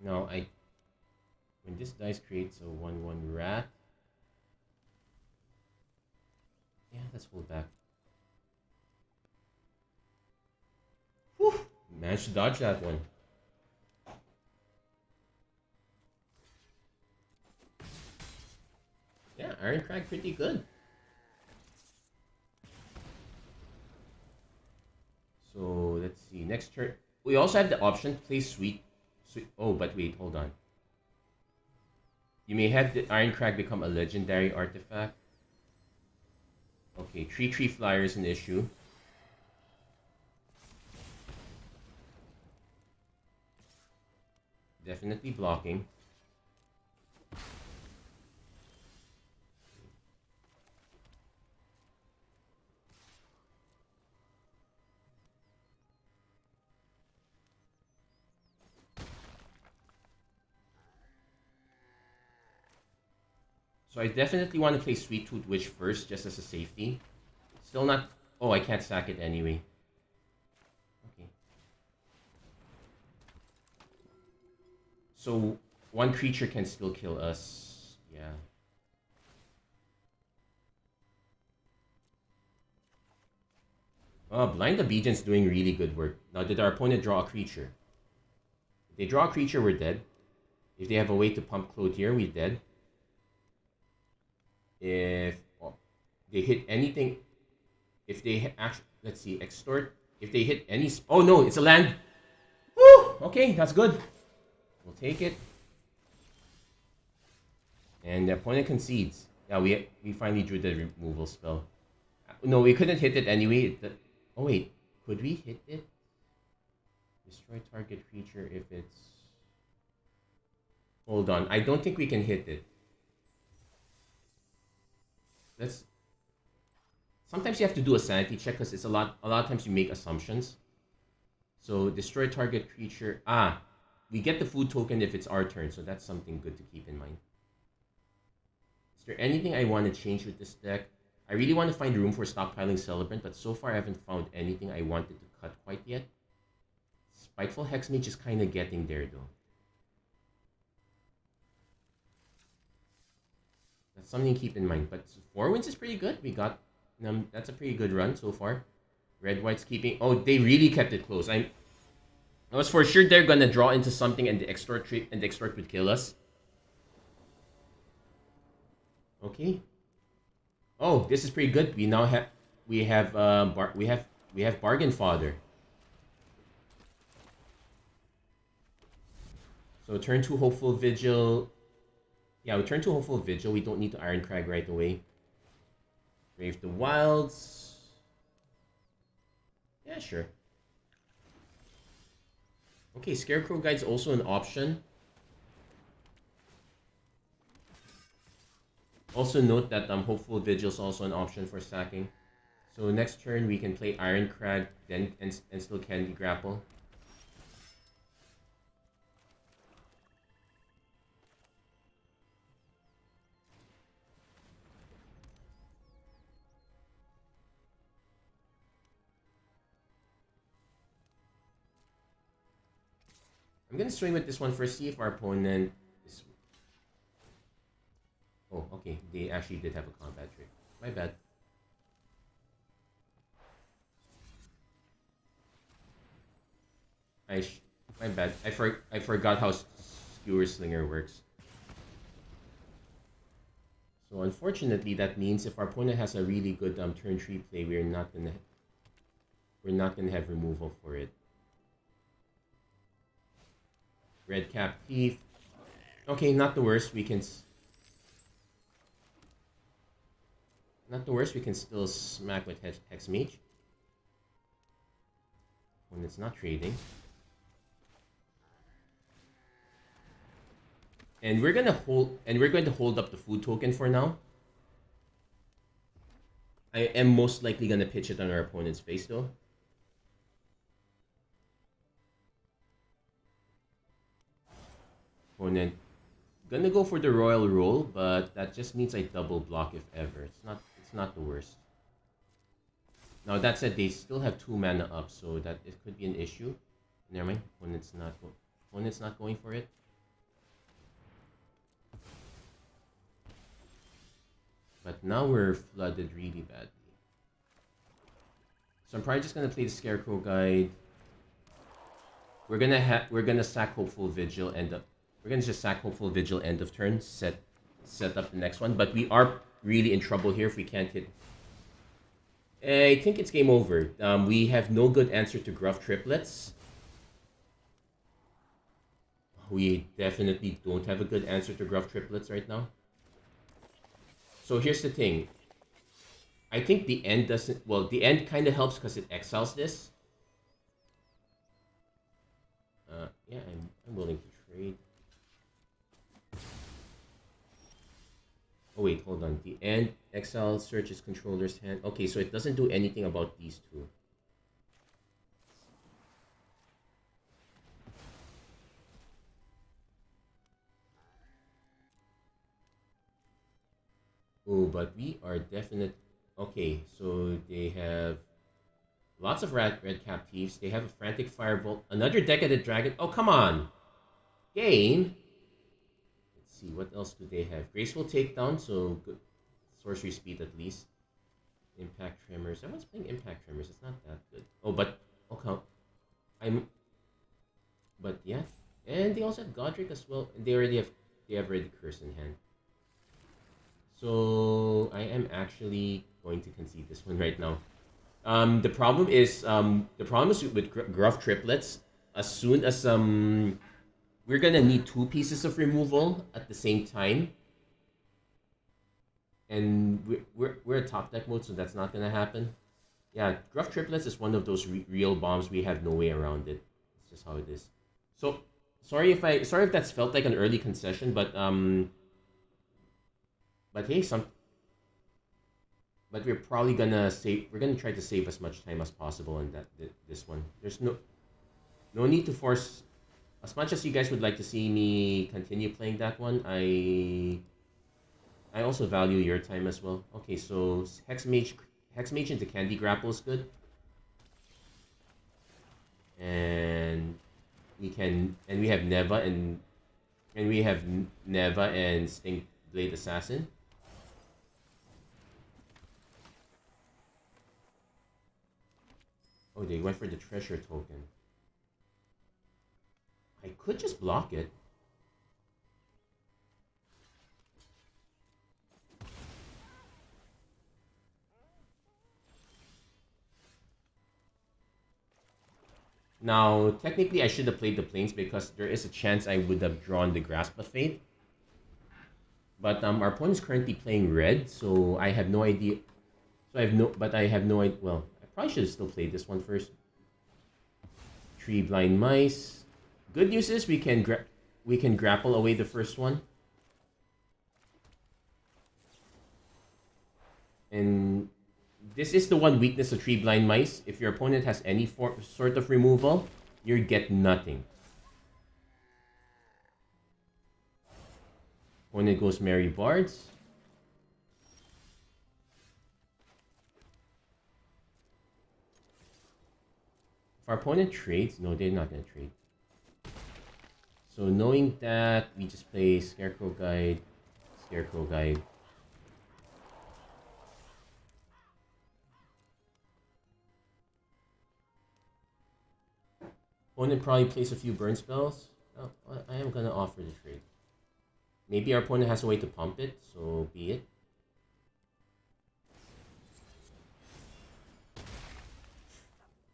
No, when this dice creates a 1/1 rat. Yeah, let's hold back. Whew, Managed to dodge that one. Yeah, Iron Crag pretty good. So let's see. Next turn, we also have the option to play Sweet. Oh, but wait, hold on. You may have the Iron Crag become a legendary artifact. Okay, 3/3 flyer is an issue. Definitely blocking. So I definitely want to play Sweet Tooth Witch first, just as a safety. Still not... Oh, I can't sack it anyway. Okay. So one creature can still kill us. Yeah. Oh, Blind Obedience doing really good work. Now, did our opponent draw a creature? If they draw a creature, we're dead. If they have a way to pump Clothier, we're dead. If they hit anything, if they actually, let's see, extort. If they hit any, oh no, it's a land. Woo! Okay, that's good. We'll take it. And the opponent concedes. Yeah, we finally drew the removal spell. No, we couldn't hit it anyway. Oh wait, could we hit it? Destroy target creature if it's... Hold on, I don't think we can hit it. Let's... Sometimes you have to do a sanity check because it's a lot of times you make assumptions. So destroy target creature. Ah, we get the food token if it's our turn, so that's something good to keep in mind. Is there anything I want to change with this deck? I really want to find room for stockpiling Celebrant, but so far I haven't found anything I wanted to cut quite yet. Spiteful Hexmage is kind of getting there though. That's something to keep in mind. But 4 wins is pretty good. We got that's a pretty good run so far. Red White's keeping... Oh, they really kept it close. I was for sure they're gonna draw into something and the extort would kill us. Okay. Oh, this is pretty good. We now have bargain fodder. So turn 2 Hopeful Vigil. Yeah, we turn 2 Hopeful Vigil. We don't need to Iron Crag right away. Brave the Wilds. Yeah, sure. Okay, Scarecrow Guide's also an option. Also note that Hopeful Vigil is also an option for sacking. So next turn we can play Iron Crag then and still Candy Grapple. I'm gonna swing with this one first, see if our opponent is... Oh, okay, they actually did have a combat trick. My bad. My bad. I forgot how Skewer Slinger works. So unfortunately, that means if our opponent has a really good turn 3 play, we're not gonna have removal for it. Red Cap Thief. Okay, not the worst. We can... Not the worst. We can still smack with Hexmage. When it's not trading. And we're gonna hold... And we're going to hold up the food token for now. I am most likely gonna pitch it on our opponent's face though. Opponent gonna go for the Royal Roll, but that just means I double block if ever. It's not the worst. Now that said, they still have 2 mana up, so that it could be an issue. Never mind. Opponent's not going for it. But now we're flooded really badly. So I'm probably just gonna play the Scarecrow Guide. we're gonna sack Hopeful Vigil we're gonna just sack Hopeful Vigil end of turn, set up the next one, but we are really in trouble here if we can't hit. I think it's game over. We have no good answer to Gruff Triplets. We definitely don't have a good answer to Gruff Triplets right now. So here's the thing. I think the end doesn't... Well, the end kind of helps because it exiles this. Yeah, I'm willing to trade. Oh wait, hold on. The end exile searches controller's hand. Okay, so it doesn't do anything about these two. Oh, but we are definite. Okay, so they have lots of red captives. They have a frantic firebolt. Another Decadent Dragon. Oh, come on, game. Let's see, what else do they have? Graceful Takedown, so good sorcery speed at least. Impact Tremors. Everyone's playing Impact Tremors. It's not that good. Oh, but okay, But yeah, and they also have Godric as well. They have Red Curse in hand. So I am actually going to concede this one right now. The problem is with Gruff Triplets. As soon as we're gonna need 2 pieces of removal at the same time, and we're at top deck mode, so that's not gonna happen. Yeah, Gruff Triplets is one of those real bombs. We have no way around it. It's just how it is. So sorry if that's felt like an early concession, but hey, but we're probably gonna save. We're gonna try to save as much time as possible in this one. There's no need to force. As much as you guys would like to see me continue playing that one, I also value your time as well. Okay, so Hex Mage into Candy Grapple is good, and we have Neva and Stink Blade Assassin. Oh, they went for the treasure token. I could just block it. Now, technically, I should have played the Plains because there is a chance I would have drawn the Grasp of Fate. But our opponent is currently playing red, so I have no idea. So I have no idea. Well, I probably should have still played this one first. 3 Blind Mice. Good news is we can grapple away the first one. And this is the one weakness of 3 Blind Mice. If your opponent has any sort of removal, you get nothing. Opponent goes Merry Bards. If our opponent trades, no, they're not going to trade. So knowing that, we just play Scarecrow Guide, Scarecrow Guide. Opponent probably plays a few burn spells. Oh, I am going to offer the trade. Maybe our opponent has a way to pump it, so be it.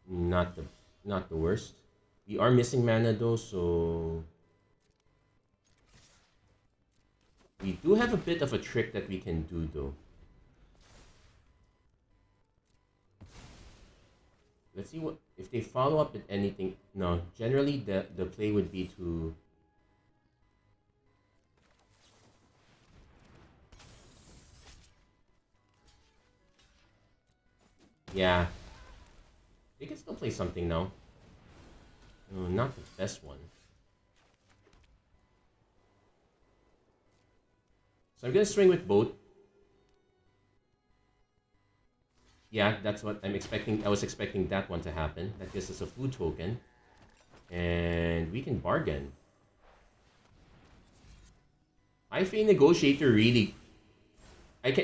Not the worst. We are missing mana though, so we do have a bit of a trick that we can do though. Let's see what if they follow up with anything. No, generally the play would be to yeah. They can still play something now. No, not the best one. So I'm gonna swing with both. Yeah, that's what I'm expecting. I was expecting that one to happen. That gives us a food token. And we can bargain. High Fey Negotiator really...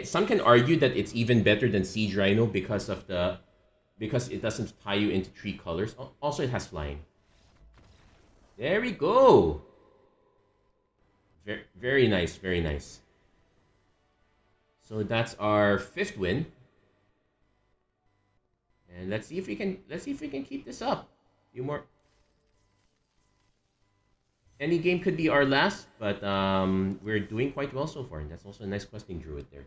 Some can argue that it's even better than Siege Rhino because it doesn't tie you into 3 colors. Also, it has flying. There we go. Very, very nice, very nice. So that's our 5th win. And let's see if we can keep this up. A few more. Any game could be our last, but we're doing quite well so far. And that's also a nice questing druid there.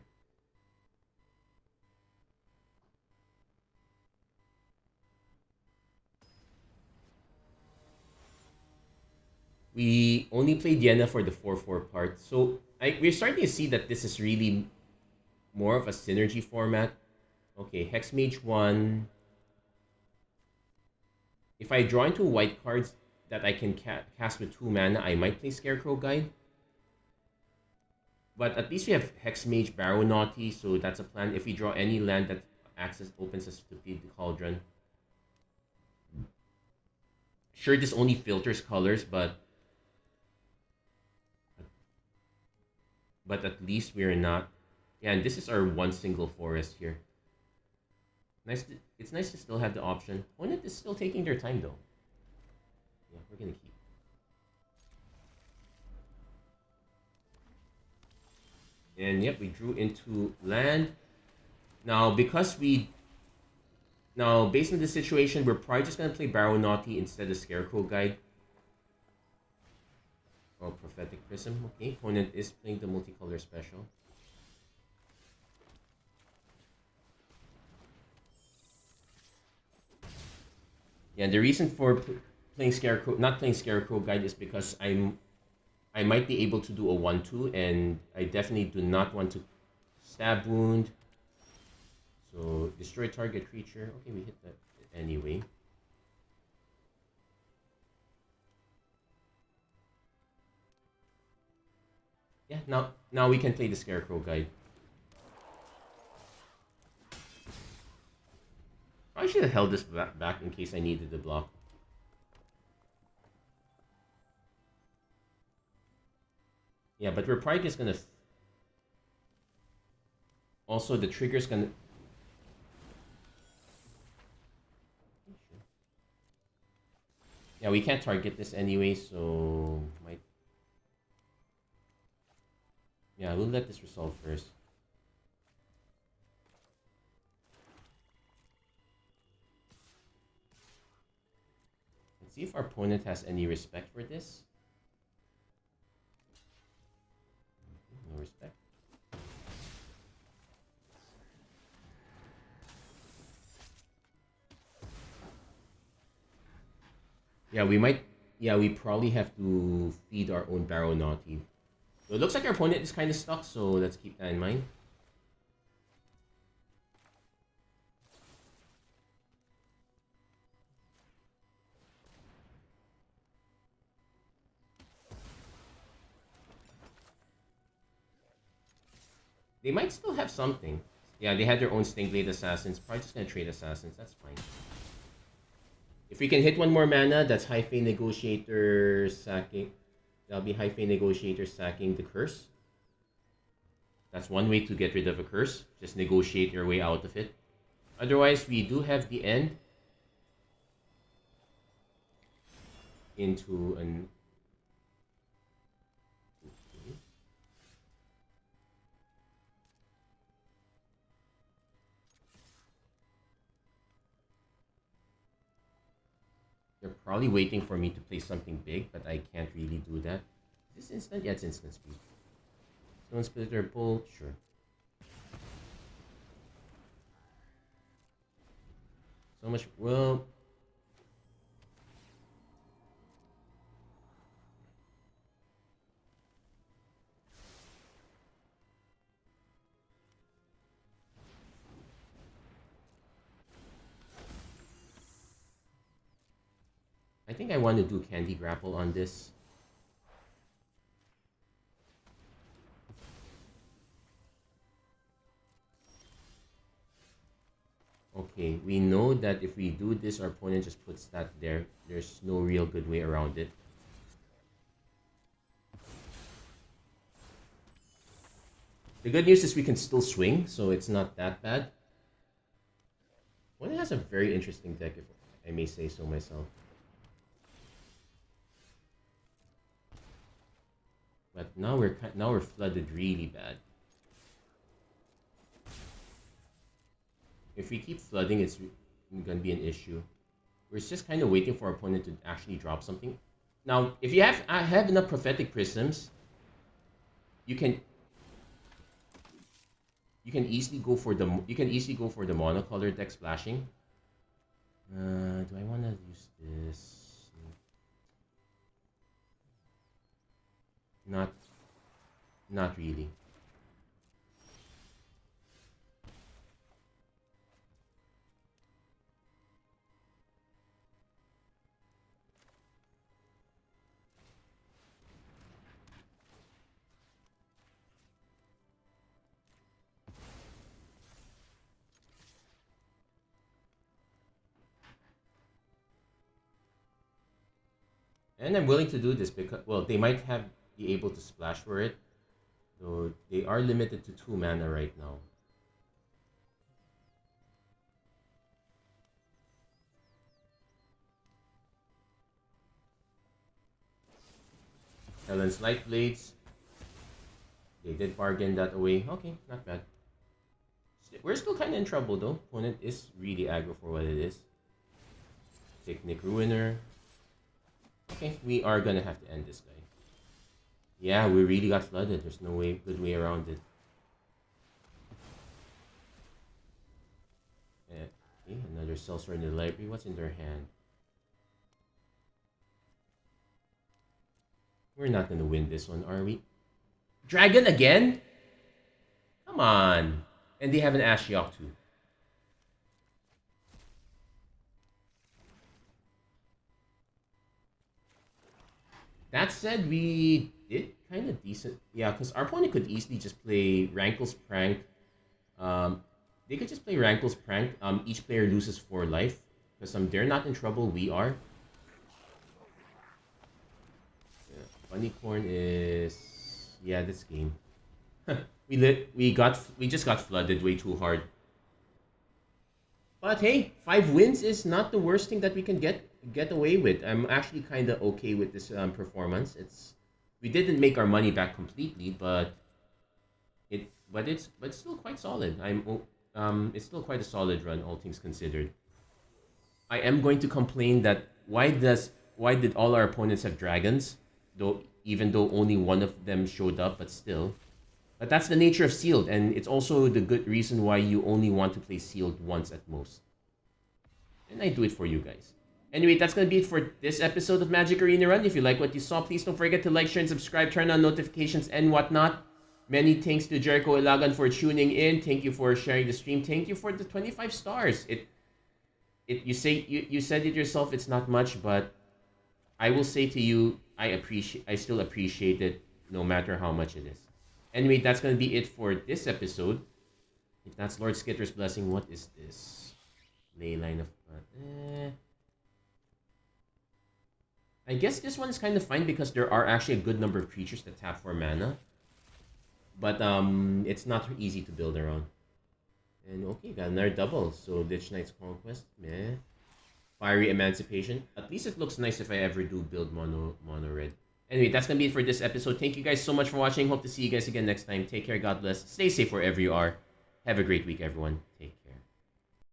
We only played Yenna for the 4/4 part. So we're starting to see that this is really more of a synergy format. Okay, Hexmage 1. If I draw into white cards that I can cast with 2 mana, I might play Scarecrow Guide. But at least we have Hexmage, Baronaughty, so that's a plan. If we draw any land that opens us to feed the Cauldron. Sure, this only filters colors, but at least we're not. Yeah, and this is our one single forest here. It's nice to still have the option. Opponent is still taking their time though. Yeah, we're gonna keep. And yep, we drew into land. Now, based on the situation, we're probably just gonna play Baronaughty instead of Scarecrow Guide. Oh, Prophetic Prism. Okay, opponent is playing the multicolor special. Yeah, and the reason for not playing Scarecrow Guide is because I might be able to do a 1/2, and I definitely do not want to stab wound. So destroy target creature. Okay, we hit that anyway. Yeah, now we can play the Scarecrow Guide. I should have held this back in case I needed the block. Yeah, but we're probably just gonna. Also, the trigger's gonna. Yeah, we can't target this anyway, so might. Yeah, we'll let this resolve first. Let's see if our opponent has any respect for this. No respect. Yeah, we might. Yeah, we probably have to feed our own Baronaughty. So it looks like our opponent is kind of stuck, so let's keep that in mind. They might still have something. Yeah, they had their own Stingblade Assassins. Probably just gonna trade Assassins, that's fine. If we can hit one more mana, that's Hyphae Negotiator sacking. That'll be Hyphae Negotiator sacking the curse. That's one way to get rid of a curse. Just negotiate your way out of it. Otherwise, we do have the end into an... Okay. They're probably waiting for me to play something big, but I can't really do that. Is this instant? Yeah, it's instant speed. Stone Splitter Bolt, sure. So much, well... I think I want to do Candy Grapple on this. Okay, we know that if we do this, our opponent just puts that there. There's no real good way around it. The good news is we can still swing, so it's not that bad. One has a very interesting deck, if I may say so myself. But now we're flooded really bad. If we keep flooding, it's gonna be an issue. We're just kind of waiting for our opponent to actually drop something. Now, if you have enough prophetic prisms, you can easily go for the monocolor deck splashing. Do I want to use this? Not really. And I'm willing to do this because, well, they might be able to splash for it. So they are limited to 2 mana right now. Helen's Light Blades. They did bargain that away. Okay, not bad. We're still kind of in trouble though. Opponent is really aggro for what it is. Picnic Ruiner. Okay, we are gonna have to end this guy. Yeah, we really got flooded. There's no good way around it. Yeah, okay, another Sellsword in the library. What's in their hand? We're not gonna win this one, are we? Dragon again? Come on. And they have an Ashiok too. That said, we did kind of decent. Yeah, because our opponent could easily just play Rankle's Prank. They could just play Rankle's Prank. Each player loses 4 life. Because they're not in trouble, we are. Yeah, Bunnycorn is... Yeah, this game. we just got flooded way too hard. But hey, 5 wins is not the worst thing that we can get away with. I'm actually kind of okay with this performance. We didn't make our money back completely, but it's still quite solid. It's still quite a solid run, all things considered. I am going to complain that why did all our opponents have dragons, even though only one of them showed up, but still. But that's the nature of Sealed, and it's also the good reason why you only want to play Sealed once at most. And I do it for you guys. Anyway, that's going to be it for this episode of Magic Arena Run. If you like what you saw, please don't forget to like, share, and subscribe, turn on notifications, and whatnot. Many thanks to Jericho Ilagan for tuning in. Thank you for sharing the stream. Thank you for the 25 stars. You said it yourself, it's not much, but I will say to you, I still appreciate it no matter how much it is. Anyway, that's going to be it for this episode. If that's Lord Skitter's Blessing, what is this? Leyline of... I guess this one is kind of fine because there are actually a good number of creatures that tap for mana. But it's not easy to build around. And okay, got another double. So Lich Knight's Conquest, meh. Fiery Emancipation. At least it looks nice if I ever do build mono red. Anyway, that's going to be it for this episode. Thank you guys so much for watching. Hope to see you guys again next time. Take care. God bless. Stay safe wherever you are. Have a great week, everyone. Take care.